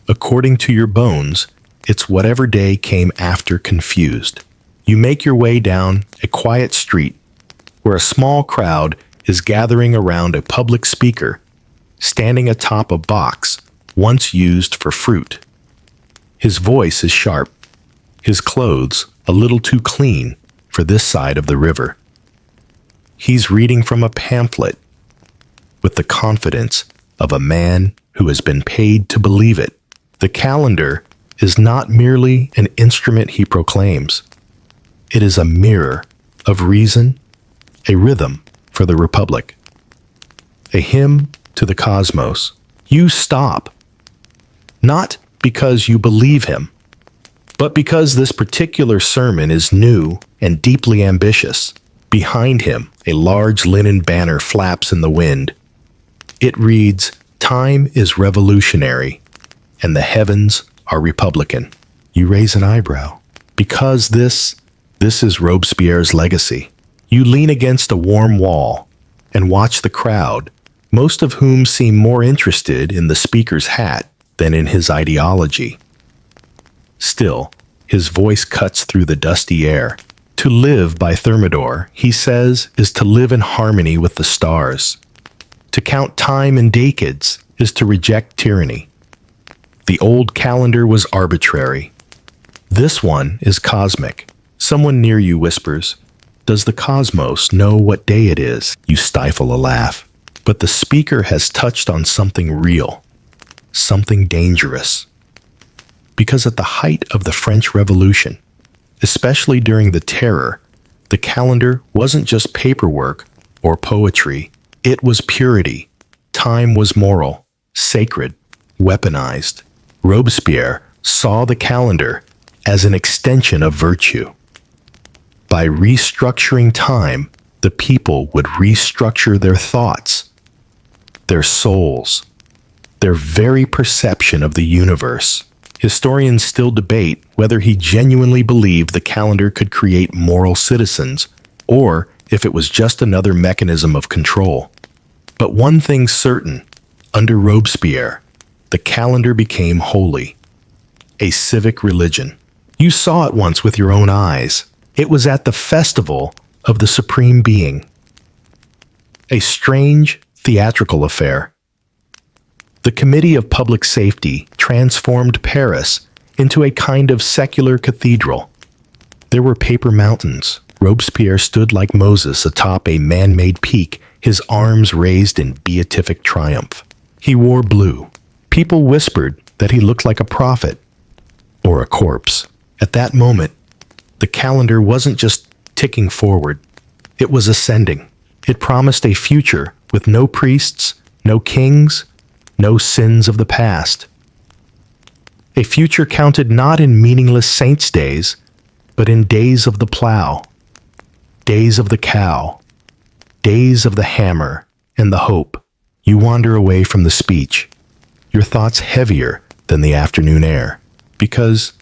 According to your bones, it's whatever day came after confused. You make your way down a quiet street where a small crowd is gathering around a public speaker, standing atop a box once used for fruit. His voice is sharp, his clothes a little too clean for this side of the river. He's reading from a pamphlet with the confidence of a man who has been paid to believe it. The calendar is not merely an instrument he proclaims. It is a mirror of reason, a rhythm for the Republic, a hymn to the cosmos. You stop, not because you believe him, but because this particular sermon is new and deeply ambitious. Behind him, a large linen banner flaps in the wind. It reads, "Time is revolutionary, and the heavens are republican." You raise an eyebrow, because this is Robespierre's legacy. You lean against a warm wall and watch the crowd, most of whom seem more interested in the speaker's hat than in his ideology. Still, his voice cuts through the dusty air. To live by Thermidor, he says, is to live in harmony with the stars. To count time in decades is to reject tyranny. The old calendar was arbitrary. This one is cosmic. Someone near you whispers, "Does the cosmos know what day it is?" You stifle a laugh. But the speaker has touched on something real, something dangerous. Because at the height of the French Revolution, especially during the Terror, the calendar wasn't just paperwork or poetry. It was purity. Time was moral, sacred, weaponized. Robespierre saw the calendar as an extension of virtue. By restructuring time, the people would restructure their thoughts, their souls, their very perception of the universe. Historians still debate whether he genuinely believed the calendar could create moral citizens, or if it was just another mechanism of control. But one thing's certain, under Robespierre, the calendar became holy, a civic religion. You saw it once with your own eyes. It was at the festival of the Supreme Being. A strange, theatrical affair. The Committee of Public Safety transformed Paris into a kind of secular cathedral. There were paper mountains. Robespierre stood like Moses atop a man-made peak, his arms raised in beatific triumph. He wore blue. People whispered that he looked like a prophet or a corpse. At that moment, the calendar wasn't just ticking forward. It was ascending. It promised a future with no priests, no kings, no sins of the past. A future counted not in meaningless saints' days, but in days of the plow, days of the cow, days of the hammer and the hope. You wander away from the speech, your thoughts heavier than the afternoon air, because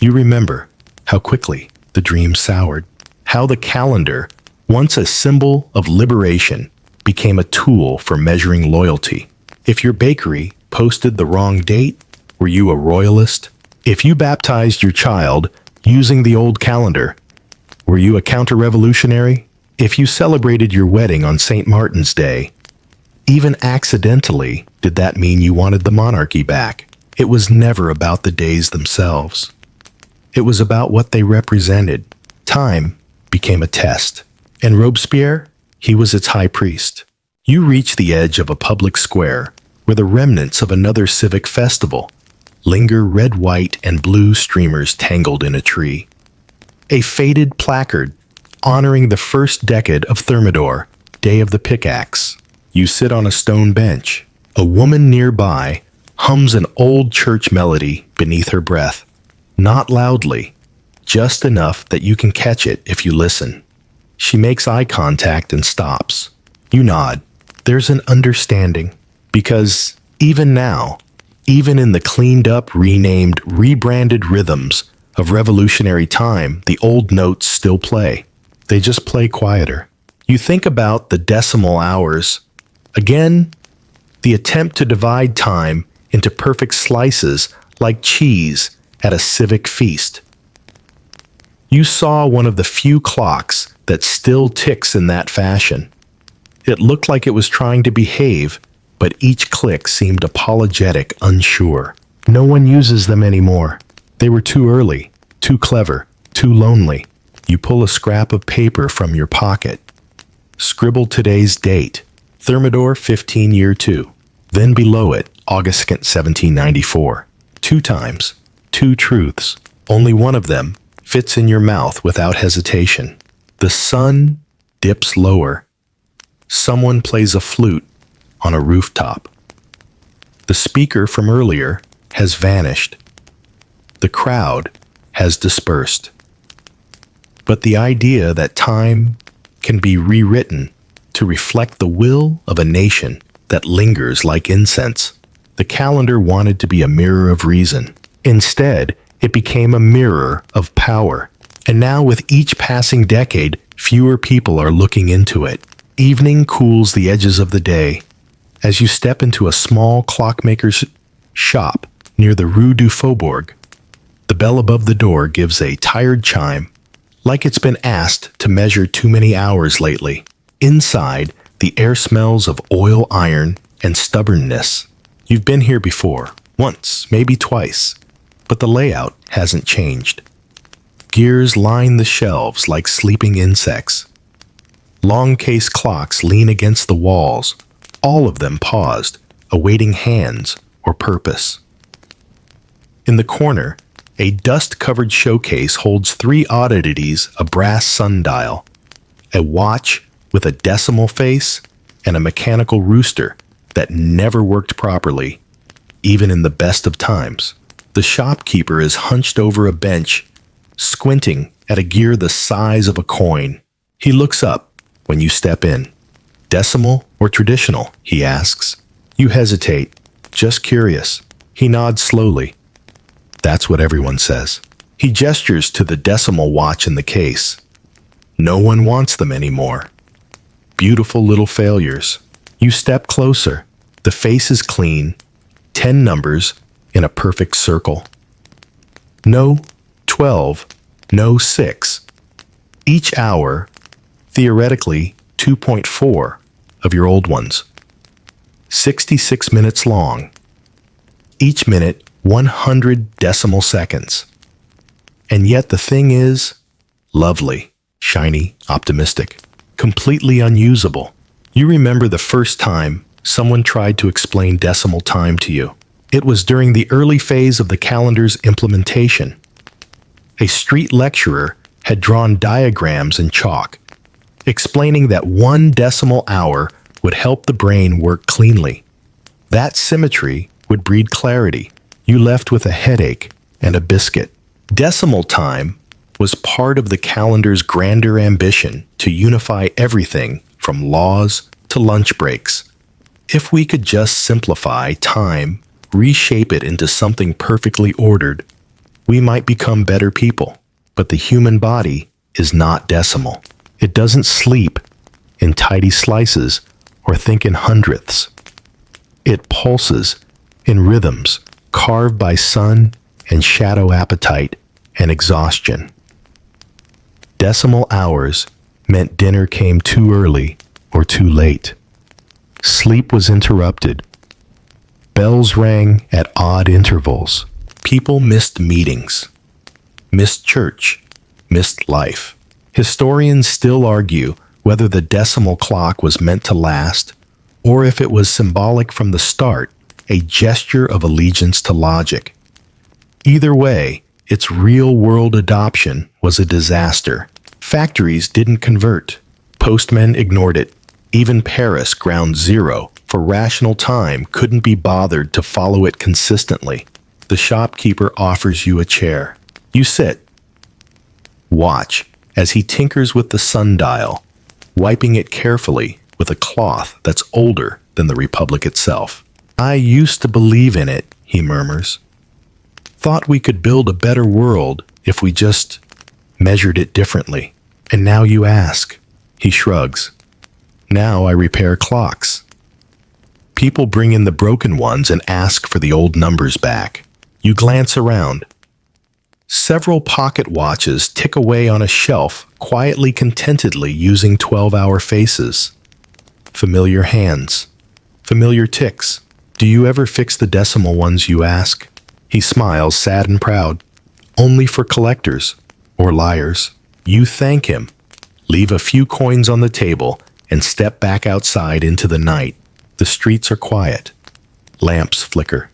you remember how quickly the dream soured, how the calendar, once a symbol of liberation, became a tool for measuring loyalty. If your bakery posted the wrong date, were you a royalist? If you baptized your child using the old calendar, were you a counter-revolutionary? If you celebrated your wedding on St. Martin's Day, even accidentally, did that mean you wanted the monarchy back? It was never about the days themselves. It was about what they represented. Time became a test. And Robespierre, he was its high priest. You reach the edge of a public square where the remnants of another civic festival linger, red, white, and blue streamers tangled in a tree. A faded placard honoring the first decade of Thermidor, Day of the Pickaxe. You sit on a stone bench. A woman nearby hums an old church melody beneath her breath. Not loudly, just enough that you can catch it if you listen. She makes eye contact and stops. You nod. There's an understanding. Because even now, even in the cleaned up, renamed, rebranded rhythms of revolutionary time, the old notes still play. They just play quieter. You think about the decimal hours. Again, the attempt to divide time into perfect slices like cheese at a civic feast. You saw one of the few clocks that still ticks in that fashion. It looked like it was trying to behave, but each click seemed apologetic, unsure. No one uses them anymore. They were too early, too clever, too lonely. You pull a scrap of paper from your pocket. Scribble today's date, Thermidor 15 year 2. Then below it, August 2nd, 1794. 2 times, 2 truths. Only one of them fits in your mouth without hesitation. The sun dips lower. Someone plays a flute on a rooftop. The speaker from earlier has vanished. The crowd has dispersed. But the idea that time can be rewritten to reflect the will of a nation that lingers like incense. The calendar wanted to be a mirror of reason. Instead, it became a mirror of power. And now with each passing decade, fewer people are looking into it. Evening cools the edges of the day. As you step into a small clockmaker's shop near the Rue du Faubourg, the bell above the door gives a tired chime, like it's been asked to measure too many hours lately. Inside, the air smells of oil, iron, and stubbornness. You've been here before, once, maybe twice, but the layout hasn't changed. Gears line the shelves like sleeping insects. Long case clocks lean against the walls, all of them paused, awaiting hands or purpose. In the corner, a dust-covered showcase holds 3 oddities: a brass sundial, a watch with a decimal face, and a mechanical rooster that never worked properly, even in the best of times. The shopkeeper is hunched over a bench, squinting at a gear the size of a coin. He looks up when you step in. Decimal or traditional? He asks. You hesitate, just curious. He nods slowly. That's what everyone says. He gestures to the decimal watch in the case. No one wants them anymore. Beautiful little failures. You step closer. The face is clean. 10 numbers in a perfect circle. No 12, no 6. Each hour, theoretically 2.4 of your old ones. 66 minutes long. Each minute 100 decimal seconds. And yet the thing is lovely, shiny, optimistic, completely unusable. You remember the first time someone tried to explain decimal time to you. It was during the early phase of the calendar's implementation. A street lecturer had drawn diagrams in chalk, explaining that 1 decimal hour would help the brain work cleanly. That symmetry would breed clarity. You left with a headache and a biscuit. Decimal time was part of the calendar's grander ambition to unify everything from laws to lunch breaks. If we could just simplify time, reshape it into something perfectly ordered, we might become better people. But the human body is not decimal. It doesn't sleep in tidy slices or think in hundredths. It pulses in rhythms carved by sun and shadow, appetite and exhaustion. Decimal hours meant dinner came too early or too late. Sleep was interrupted. Bells rang at odd intervals. People missed meetings, missed church, missed life. Historians still argue whether the decimal clock was meant to last or if it was symbolic from the start, a gesture of allegiance to logic. Either way, its real-world adoption was a disaster. Factories didn't convert. Postmen ignored it. Even Paris ground zero for rational time couldn't be bothered to follow it consistently. The shopkeeper offers you a chair. You sit. Watch as he tinkers with the sundial, wiping it carefully with a cloth that's older than the Republic itself. I used to believe in it, he murmurs. Thought we could build a better world if we just measured it differently. And now you ask. He shrugs. Now I repair clocks. People bring in the broken ones and ask for the old numbers back. You glance around. Several pocket watches tick away on a shelf, quietly, contentedly using 12-hour faces. Familiar hands. Familiar ticks. Do you ever fix the decimal ones, you ask? He smiles, sad and proud. Only for collectors or liars. You thank him, leave a few coins on the table, and step back outside into the night. The streets are quiet. Lamps flicker.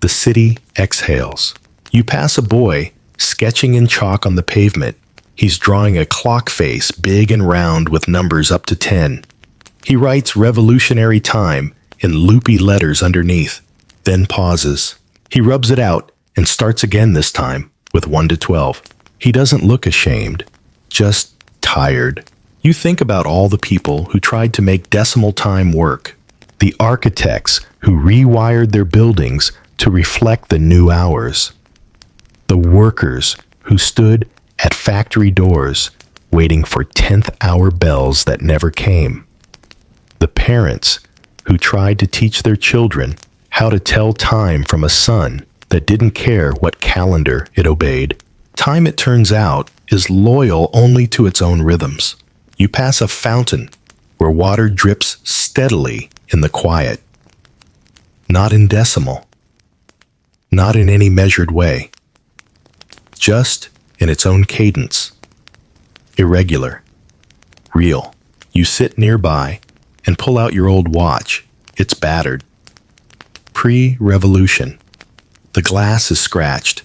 The city exhales. You pass a boy sketching in chalk on the pavement. He's drawing a clock face, big and round with numbers up to 10. He writes revolutionary time in loopy letters underneath, then pauses. He rubs it out and starts again, this time with 1 to 12. He doesn't look ashamed, just tired. You think about all the people who tried to make decimal time work, the architects who rewired their buildings to reflect the new hours, the workers who stood at factory doors waiting for 10th hour bells that never came, the parents who tried to teach their children how to tell time from a sun that didn't care what calendar it obeyed. Time, it turns out, is loyal only to its own rhythms. You pass a fountain where water drips steadily in the quiet. Not in decimal. Not in any measured way. Just in its own cadence. Irregular. Real. You sit nearby and pull out your old watch. It's battered. Pre-revolution. The glass is scratched.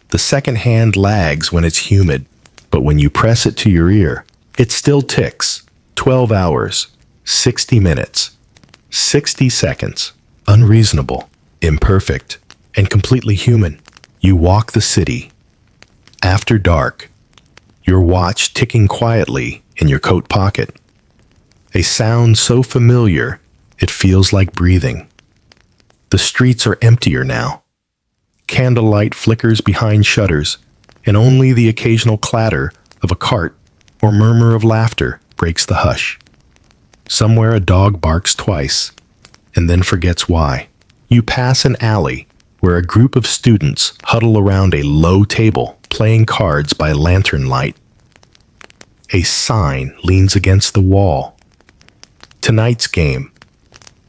The second hand lags when it's humid, but when you press it to your ear, it still ticks. 12 hours, 60 minutes, 60 seconds. Unreasonable, imperfect, and completely human. You walk the city. After dark, your watch ticking quietly in your coat pocket. A sound so familiar, it feels like breathing. The streets are emptier now. Candlelight flickers behind shutters, and only the occasional clatter of a cart or murmur of laughter breaks the hush. Somewhere a dog barks twice, and then forgets why. You pass an alley where a group of students huddle around a low table playing cards by lantern light. A sign leans against the wall. Tonight's game.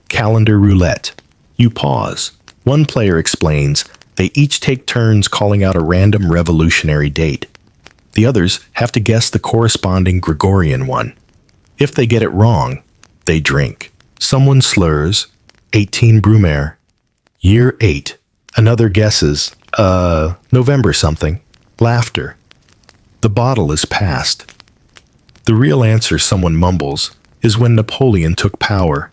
Calendar roulette. You pause. One player explains they each take turns calling out a random revolutionary date. The others have to guess the corresponding Gregorian one. If they get it wrong, they drink. Someone slurs, 18 Brumaire, year 8. Another guesses, November something. Laughter. The bottle is passed. The real answer, someone mumbles, is when Napoleon took power.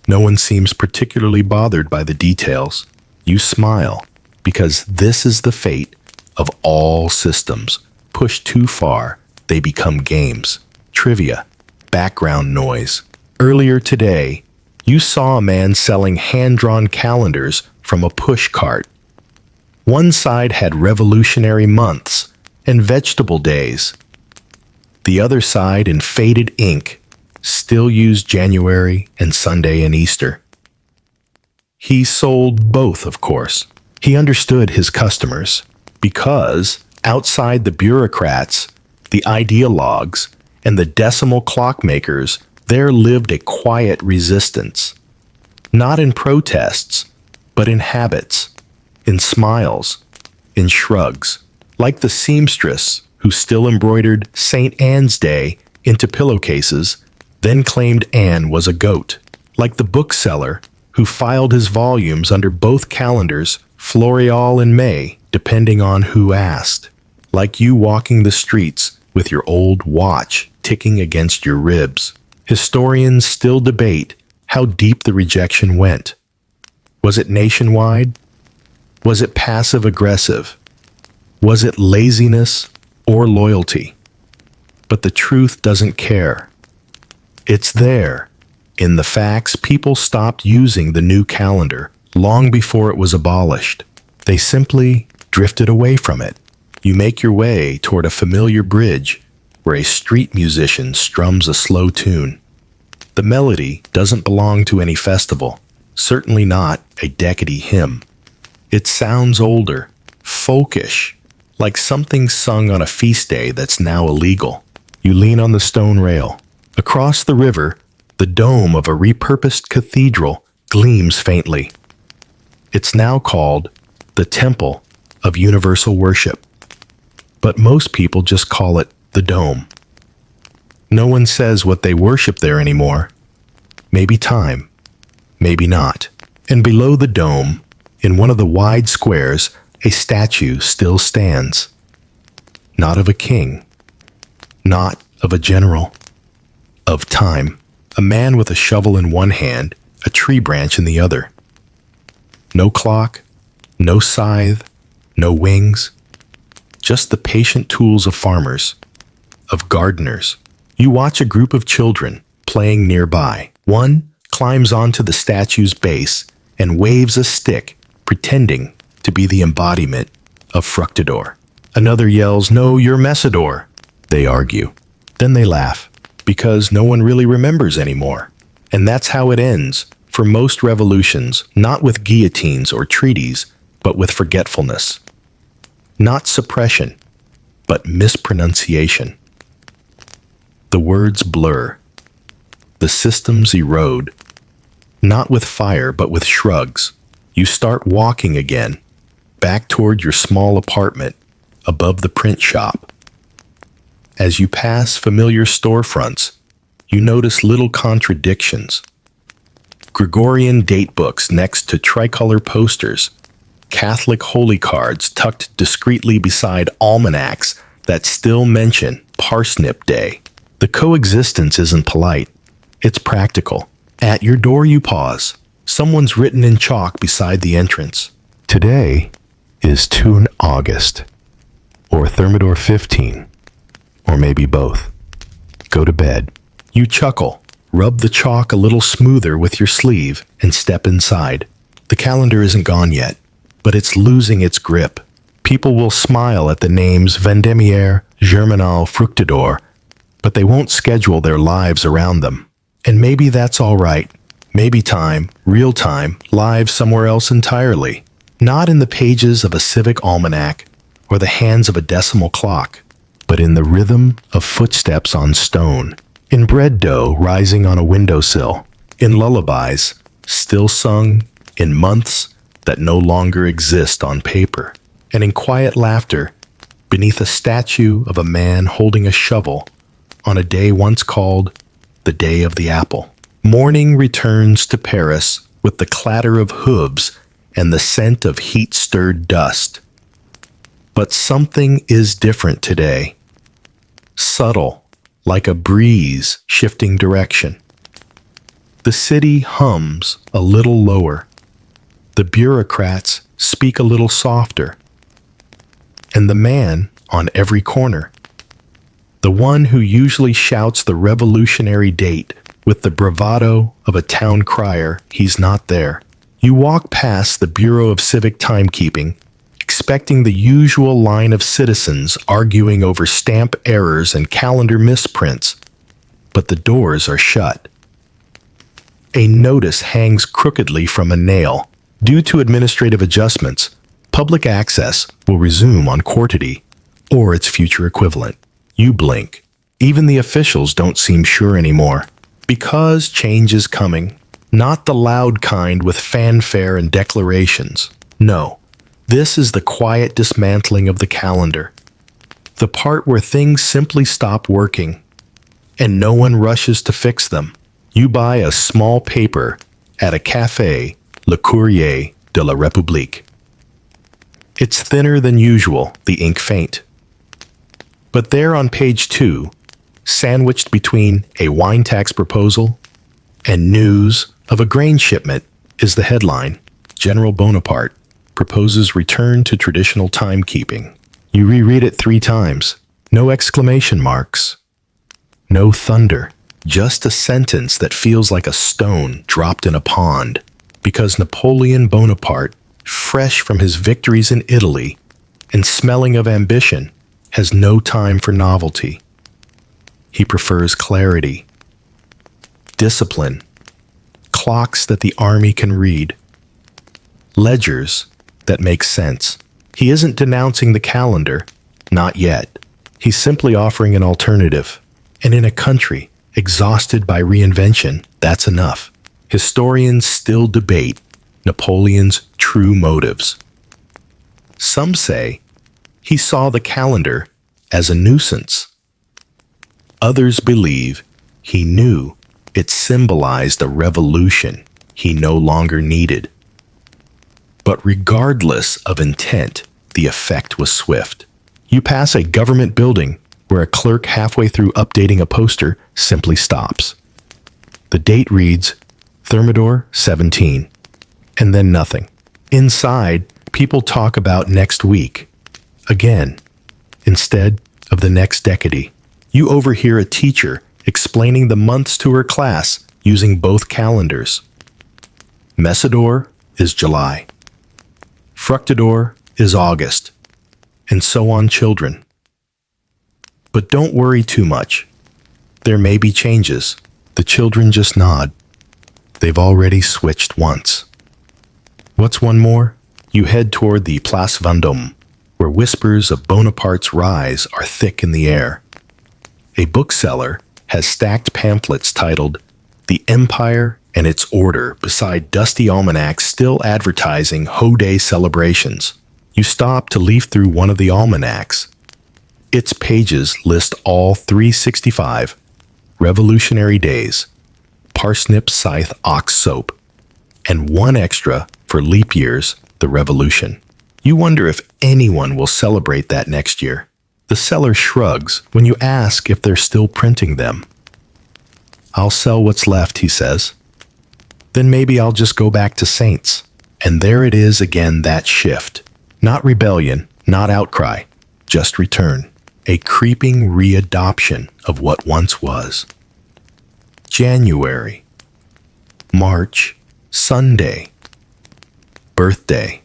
No one seems particularly bothered by the details. You smile, because this is the fate of all systems. Pushed too far, they become games. Trivia. Background noise. Earlier today, you saw a man selling hand-drawn calendars from a push cart. One side had revolutionary months and vegetable days. The other side, in faded ink, still used January and Sunday and Easter. He sold both, of course. He understood his customers because outside the bureaucrats, the ideologues, and the decimal clockmakers, there lived a quiet resistance. Not in protests, but in habits, in smiles, in shrugs. Like the seamstress who still embroidered St. Anne's Day into pillowcases, then claimed Anne was a goat. Like the bookseller who filed his volumes under both calendars, Floreal and May, depending on who asked. Like you walking the streets with your old watch ticking against your ribs. Historians still debate how deep the rejection went. Was it nationwide? Was it passive-aggressive? Was it laziness or loyalty? But the truth doesn't care. It's there. In the facts, people stopped using the new calendar long before it was abolished. They simply drifted away from it. You make your way toward a familiar bridge where a street musician strums a slow tune. The melody doesn't belong to any festival, certainly not a decady hymn. It sounds older, folkish, like something sung on a feast day that's now illegal. You lean on the stone rail. Across the river, the dome of a repurposed cathedral gleams faintly. It's now called the Temple of Universal Worship. But most people just call it the Dome. No one says what they worship there anymore. Maybe time, maybe not. And below the dome, in one of the wide squares, a statue still stands. Not of a king, not of a general, of time. A man with a shovel in one hand, a tree branch in the other. No clock, no scythe, no wings, just the patient tools of farmers, of gardeners. You watch a group of children playing nearby. One climbs onto the statue's base and waves a stick, pretending to be the embodiment of Fructidor. Another yells, "No, you're Messidor." They argue. Then they laugh, because no one really remembers anymore. And that's how it ends for most revolutions, not with guillotines or treaties, but with forgetfulness. Not suppression, but mispronunciation. The words blur. The systems erode. Not with fire, but with shrugs. You start walking again, back toward your small apartment above the print shop. As you pass familiar storefronts, you notice little contradictions. Gregorian date books next to tricolor posters, Catholic holy cards tucked discreetly beside almanacs that still mention Parsnip Day. The coexistence isn't polite, it's practical. At your door you pause. Someone's written in chalk beside the entrance. Today is Tune August, or Thermidor 15, or maybe both. Go to bed. You chuckle, rub the chalk a little smoother with your sleeve, and step inside. The calendar isn't gone yet, but it's losing its grip. People will smile at the names Vendémiaire, Germinal, Fructidor, but they won't schedule their lives around them. And maybe that's all right. Maybe time, real time, lives somewhere else entirely. Not in the pages of a civic almanac or the hands of a decimal clock, but in the rhythm of footsteps on stone, in bread dough rising on a windowsill, in lullabies still sung in months that no longer exist on paper, and in quiet laughter beneath a statue of a man holding a shovel on a day once called the Day of the Apple. Morning returns to Paris with the clatter of hooves and the scent of heat-stirred dust. But something is different today. Subtle, like a breeze shifting direction. The city hums a little lower. The bureaucrats speak a little softer. And the man on every corner, the one who usually shouts the revolutionary date with the bravado of a town crier, he's not there. You walk past the Bureau of Civic Timekeeping, expecting the usual line of citizens arguing over stamp errors and calendar misprints, but the doors are shut. A notice hangs crookedly from a nail. Due to administrative adjustments, public access will resume on Quarterty or its future equivalent. You blink. Even the officials don't seem sure anymore. Because change is coming. Not the loud kind with fanfare and declarations. No, this is the quiet dismantling of the calendar. The part where things simply stop working, and no one rushes to fix them. You buy a small paper at a café, Le Courrier de la République. It's thinner than usual, the ink faint. But there on page 2, sandwiched between a wine tax proposal and news of a grain shipment, is the headline, General Bonaparte proposes return to traditional timekeeping. You reread it 3 times. No exclamation marks. No thunder. Just a sentence that feels like a stone dropped in a pond. Because Napoleon Bonaparte, fresh from his victories in Italy and smelling of ambition, has no time for novelty. He prefers clarity, discipline, clocks that the army can read, ledgers that make sense. He isn't denouncing the calendar, not yet. He's simply offering an alternative. And in a country exhausted by reinvention, that's enough. Historians still debate Napoleon's true motives. Some say he saw the calendar as a nuisance. Others believe he knew it symbolized a revolution he no longer needed. But regardless of intent, the effect was swift. You pass a government building where a clerk halfway through updating a poster simply stops. The date reads Thermidor 17, and then nothing. Inside, people talk about next week, again, instead of the next decade. You overhear a teacher explaining the months to her class using both calendars. Messidor is July. Fructidor is August. And so on, children. But don't worry too much. There may be changes. The children just nod. They've already switched once. What's one more? You head toward the Place Vendôme, where whispers of Bonaparte's rise are thick in the air. A bookseller has stacked pamphlets titled The Empire and Its Order beside dusty almanacs still advertising Ho-Day celebrations. You stop to leaf through one of the almanacs. Its pages list all 365 Revolutionary Days, parsnip scythe ox soap, and one extra for leap years, the Revolution. You wonder if anyone will celebrate that next year. The seller shrugs when you ask if they're still printing them. I'll sell what's left, he says. Then maybe I'll just go back to Saints. And there it is again, that shift. Not rebellion, not outcry, just return. A creeping readoption of what once was. January, March, Sunday, birthday.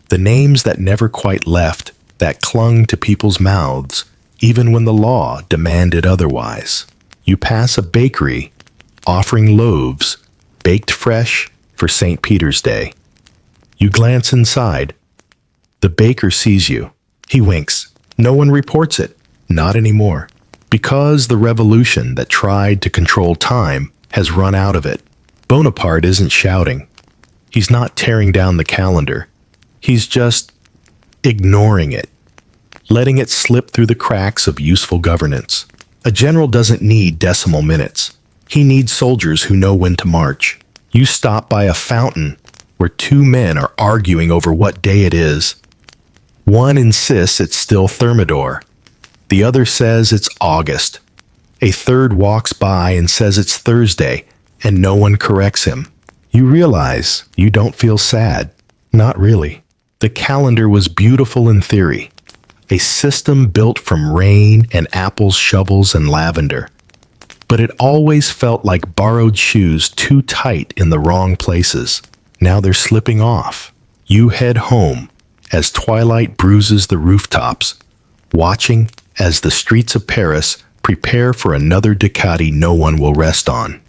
The names that never quite left, that clung to people's mouths, even when the law demanded otherwise. You pass a bakery offering loaves, baked fresh for St. Peter's Day. You glance inside. The baker sees you. He winks. No one reports it. Not anymore. Because the revolution that tried to control time has run out of it. Bonaparte isn't shouting. He's not tearing down the calendar. He's just ignoring it, letting it slip through the cracks of useful governance. A general doesn't need decimal minutes. He needs soldiers who know when to march. You stop by a fountain where 2 men are arguing over what day it is. One insists it's still Thermidor. The other says it's August. A third walks by and says it's Thursday, and no one corrects him. You realize you don't feel sad. Not really. The calendar was beautiful in theory. A system built from rain and apples, shovels, and lavender. But it always felt like borrowed shoes too tight in the wrong places. Now they're slipping off. You head home as twilight bruises the rooftops, watching as the streets of Paris prepare for another Ducati no one will rest on.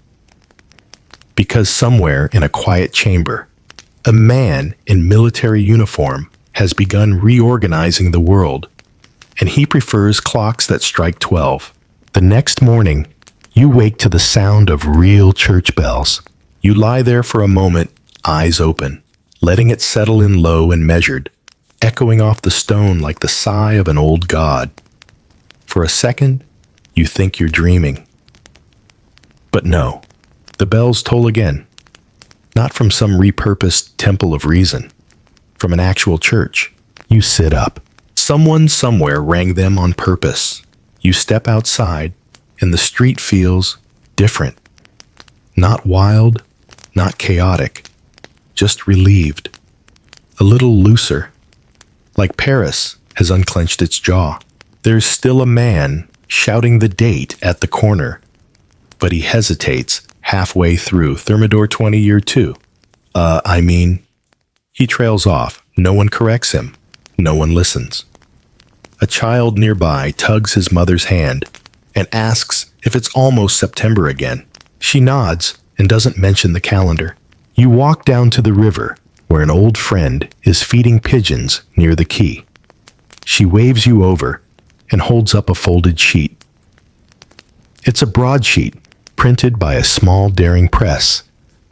Because somewhere in a quiet chamber, A man in military uniform has begun reorganizing the world, and he prefers clocks that strike 12. The next morning, you wake to the sound of real church bells. You lie there for a moment, eyes open, letting it settle in low and measured, echoing off the stone like the sigh of an old god. For a second, you think you're dreaming. But no, the bells toll again. Not from some repurposed temple of reason, from an actual church. You sit up. Someone somewhere rang them on purpose. You step outside, and the street feels different. Not wild, not chaotic, just relieved. A little looser. Like Paris has unclenched its jaw. There's still a man shouting the date at the corner, but he hesitates halfway through Thermidor 20 year 2. He trails off. No one corrects him. No one listens. A child nearby tugs his mother's hand and asks if it's almost September again. She nods and doesn't mention the calendar. You walk down to the river where an old friend is feeding pigeons near the quay. She waves you over and holds up a folded sheet. It's a broadsheet printed by a small daring press,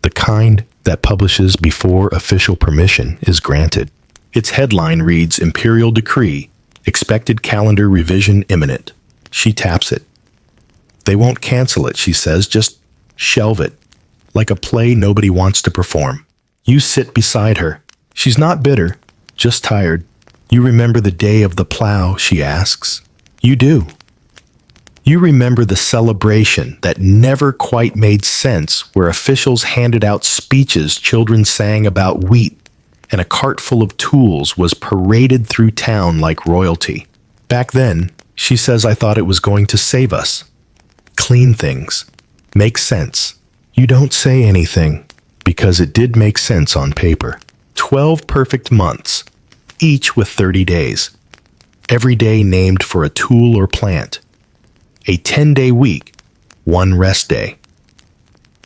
the kind that publishes before official permission is granted. Its headline reads Imperial Decree, Expected Calendar Revision Imminent. She taps it. They won't cancel it, she says, just shelve it, like a play nobody wants to perform. You sit beside her. She's not bitter, just tired. You remember the day of the plow, she asks. You do. You remember the celebration that never quite made sense, where officials handed out speeches children sang about wheat, and a cart full of tools was paraded through town like royalty. Back then, she says, I thought it was going to save us. Clean things. Make sense. You don't say anything, because it did make sense on paper. 12 perfect months, each with 30 days. Every day named for a tool or plant. A 10-day week, one rest day.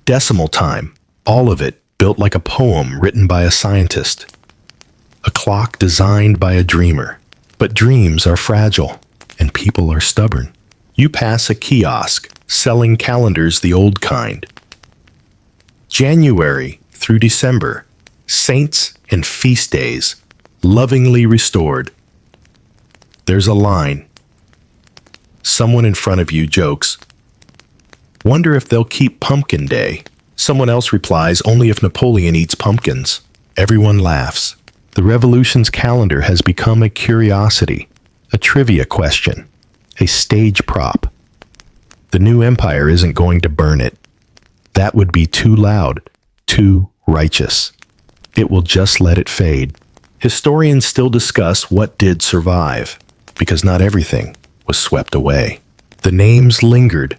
Decimal time, all of it built like a poem written by a scientist. A clock designed by a dreamer. But dreams are fragile, and people are stubborn. You pass a kiosk selling calendars the old kind. January through December, saints and feast days, lovingly restored. There's a line. Someone in front of you jokes, wonder if they'll keep Pumpkin Day. Someone else replies, only if Napoleon eats pumpkins. Everyone laughs. The revolution's calendar has become a curiosity, a trivia question, a stage prop. The new empire isn't going to burn it. That would be too loud, too righteous. It will just let it fade. Historians still discuss what did survive, because not everything was swept away. The names lingered.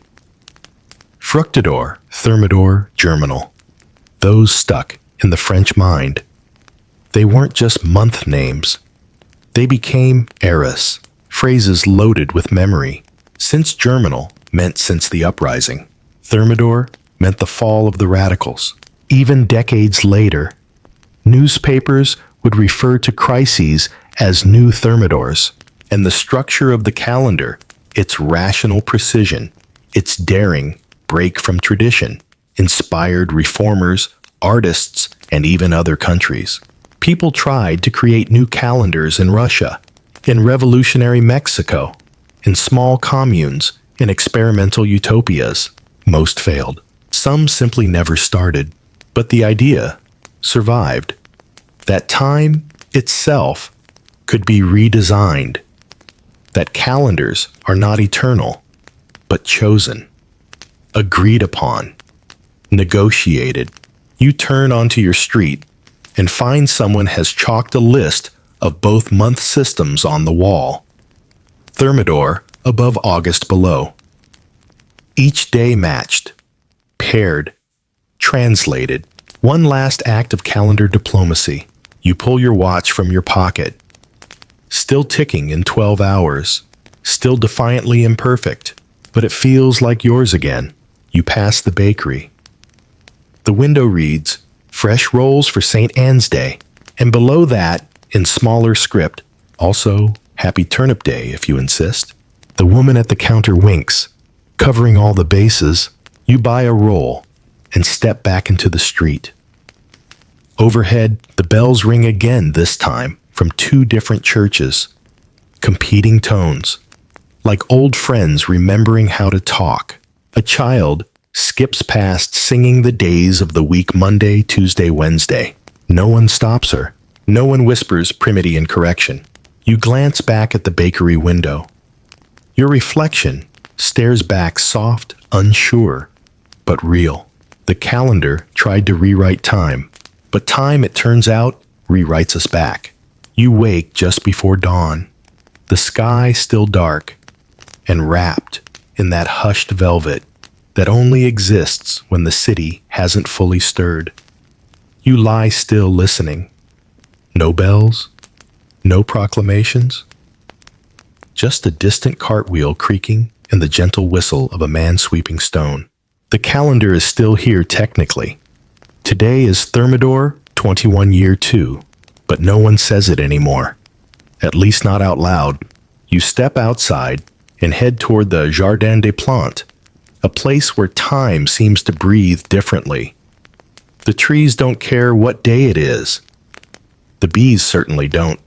Fructidor, Thermidor, Germinal. Those stuck in the French mind. They weren't just month names. They became eras, phrases loaded with memory. Since Germinal meant since the uprising. Thermidor meant the fall of the radicals. Even decades later, newspapers would refer to crises as new Thermidors, and the structure of the calendar, its rational precision, its daring break from tradition, inspired reformers, artists, and even other countries. People tried to create new calendars in Russia, in revolutionary Mexico, in small communes, in experimental utopias. Most failed. Some simply never started. But the idea survived. That time itself could be redesigned. That calendars are not eternal, but chosen, agreed upon, negotiated. You turn onto your street and find someone has chalked a list of both month systems on the wall. Thermidor above, August below. Each day matched, paired, translated. One last act of calendar diplomacy. You pull your watch from your pocket. Still ticking in 12 hours. Still defiantly imperfect, but it feels like yours again. You pass the bakery. The window reads, fresh rolls for St. Anne's Day. And below that, in smaller script, also Happy Turnip Day if you insist. The woman at the counter winks. Covering all the bases, you buy a roll and step back into the street. Overhead, the bells ring again, this time from two different churches. Competing tones, like old friends remembering how to talk. A child skips past singing the days of the week Monday, Tuesday, Wednesday. No one stops her. No one whispers primity and correction. You glance back at the bakery window. Your reflection stares back soft, unsure, but real. The calendar tried to rewrite time, but time, it turns out, rewrites us back. You wake just before dawn. The sky still dark and wrapped in that hushed velvet that only exists when the city hasn't fully stirred. You lie still listening. No bells, no proclamations, just a distant cartwheel creaking and the gentle whistle of a man sweeping stone. The calendar is still here technically. Today is Thermidor 21 year 2, but no one says it anymore. At least not out loud. You step outside and head toward the Jardin des Plantes, a place where time seems to breathe differently. The trees don't care what day it is. The bees certainly don't.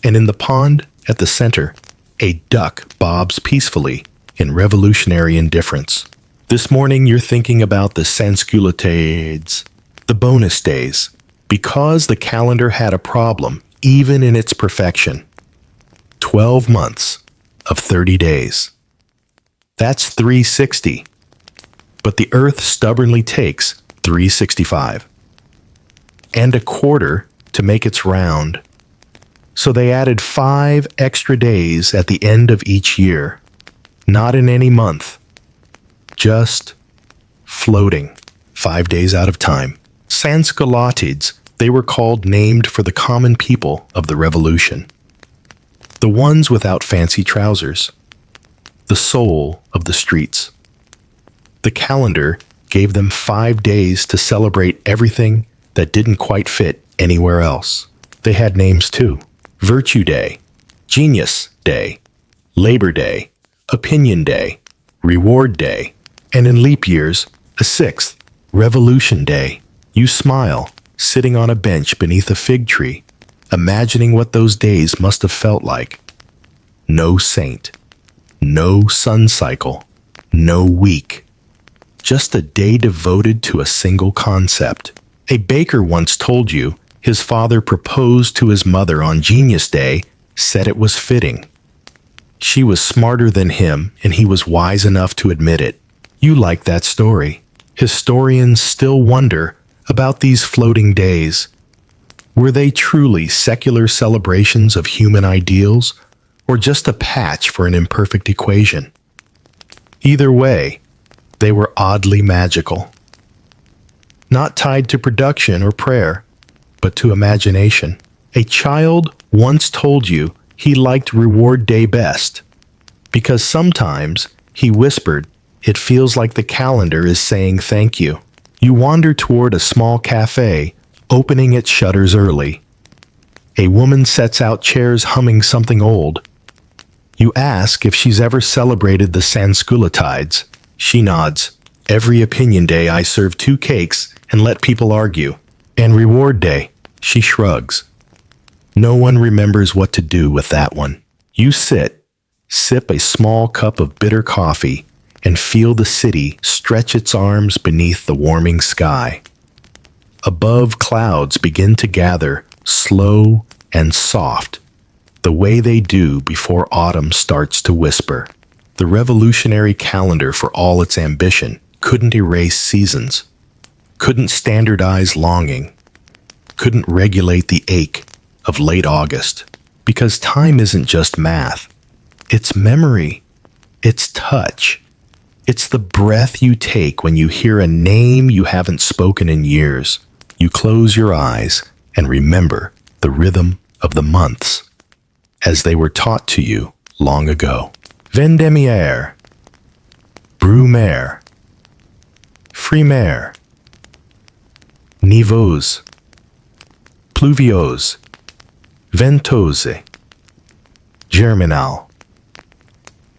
And in the pond at the center, a duck bobs peacefully in revolutionary indifference. This morning you're thinking about the sansculotades, the bonus days, because the calendar had a problem, even in its perfection. 12 months of 30 days. That's 360. But the Earth stubbornly takes 365. And a quarter to make its round. So they added 5 extra days at the end of each year. Not in any month. Just floating 5 days out of time. Sansculotades, they were called, named for the common people of the revolution. The ones without fancy trousers. The soul of the streets. The calendar gave them 5 days to celebrate everything that didn't quite fit anywhere else. They had names too. Virtue Day, Genius Day, Labor Day, Opinion Day, Reward Day, and in leap years, a 6th, Revolution Day. You smile, sitting on a bench beneath a fig tree, imagining what those days must have felt like. No saint, no sun cycle, no week. Just a day devoted to a single concept. A baker once told you his father proposed to his mother on Genius Day, said it was fitting. She was smarter than him, and he was wise enough to admit it. You like that story. Historians still wonder about these floating days. Were they truly secular celebrations of human ideals, or just a patch for an imperfect equation? Either way, they were oddly magical. Not tied to production or prayer, but to imagination. A child once told you he liked Reward Day best, because sometimes, he whispered, it feels like the calendar is saying thank you. You wander toward a small cafe, opening its shutters early. A woman sets out chairs humming something old. You ask if she's ever celebrated the Sansculotades. She nods. Every Opinion Day I serve 2 cakes and let people argue. And Reward Day, she shrugs. No one remembers what to do with that one. You sit, sip a small cup of bitter coffee, and feel the city stretch its arms beneath the warming sky. Above, clouds begin to gather, slow and soft, the way they do before autumn starts to whisper. The revolutionary calendar, for all its ambition, couldn't erase seasons, couldn't standardize longing, couldn't regulate the ache of late August. Because time isn't just math. It's memory. It's touch. It's the breath you take when you hear a name you haven't spoken in years. You close your eyes and remember the rhythm of the months as they were taught to you long ago. Vendémiaire, Brumaire, Frimaire, Nivose, pluviose, ventose, germinal,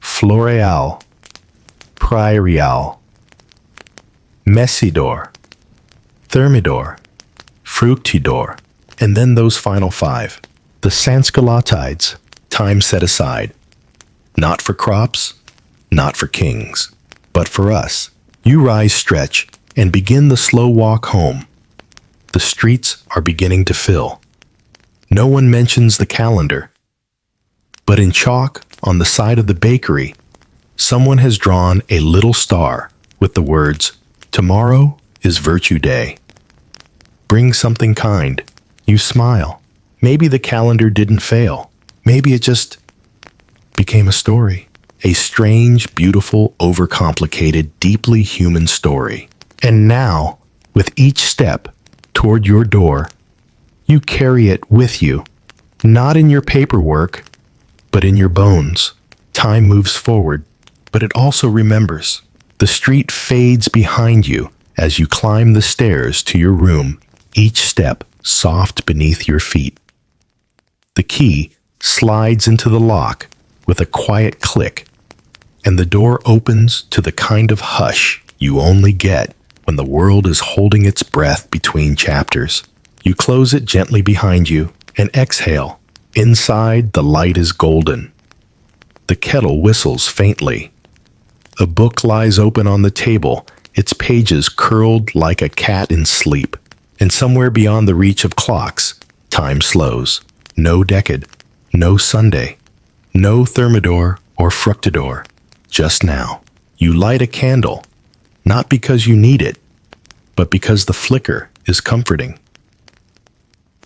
floreal, prairial, messidor, thermidor, fructidor, and then those final five. The sansculottides, time set aside. Not for crops, not for kings, but for us. You rise, stretch, and begin the slow walk home. The streets are beginning to fill. No one mentions the calendar. But in chalk on the side of the bakery, someone has drawn a little star with the words, "Tomorrow is Virtue Day." Bring something kind. You smile. Maybe the calendar didn't fail. Maybe it just became a story. A strange, beautiful, overcomplicated, deeply human story. And now, with each step toward your door, you carry it with you, not in your paperwork, but in your bones. Time moves forward, but it also remembers. The street fades behind you as you climb the stairs to your room, each step soft beneath your feet. The key slides into the lock with a quiet click, and the door opens to the kind of hush you only get when the world is holding its breath between chapters. You close it gently behind you and exhale. Inside, the light is golden. The kettle whistles faintly. A book lies open on the table, its pages curled like a cat in sleep. And somewhere beyond the reach of clocks, time slows. No decade, no Sunday, no thermidor or fructidor. Just now, you light a candle, not because you need it, but because the flicker is comforting.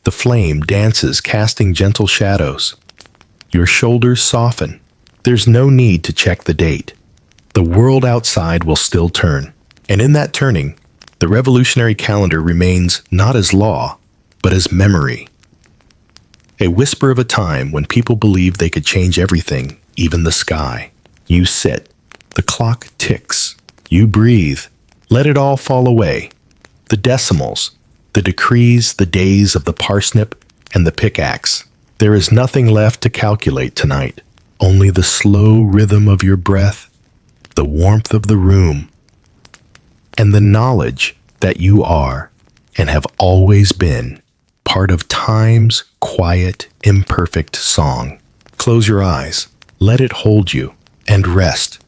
The flame dances, casting gentle shadows. Your shoulders soften. There's no need to check the date. The world outside will still turn. And in that turning, the revolutionary calendar remains not as law, but as memory. A whisper of a time when people believed they could change everything, even the sky. You sit. The clock ticks. You breathe. Let it all fall away. The decimals, the decrees, the days of the parsnip and the pickaxe. There is nothing left to calculate tonight. Only the slow rhythm of your breath, the warmth of the room, and the knowledge that you are and have always been part of time's quiet, imperfect song. Close your eyes, let it hold you, and rest.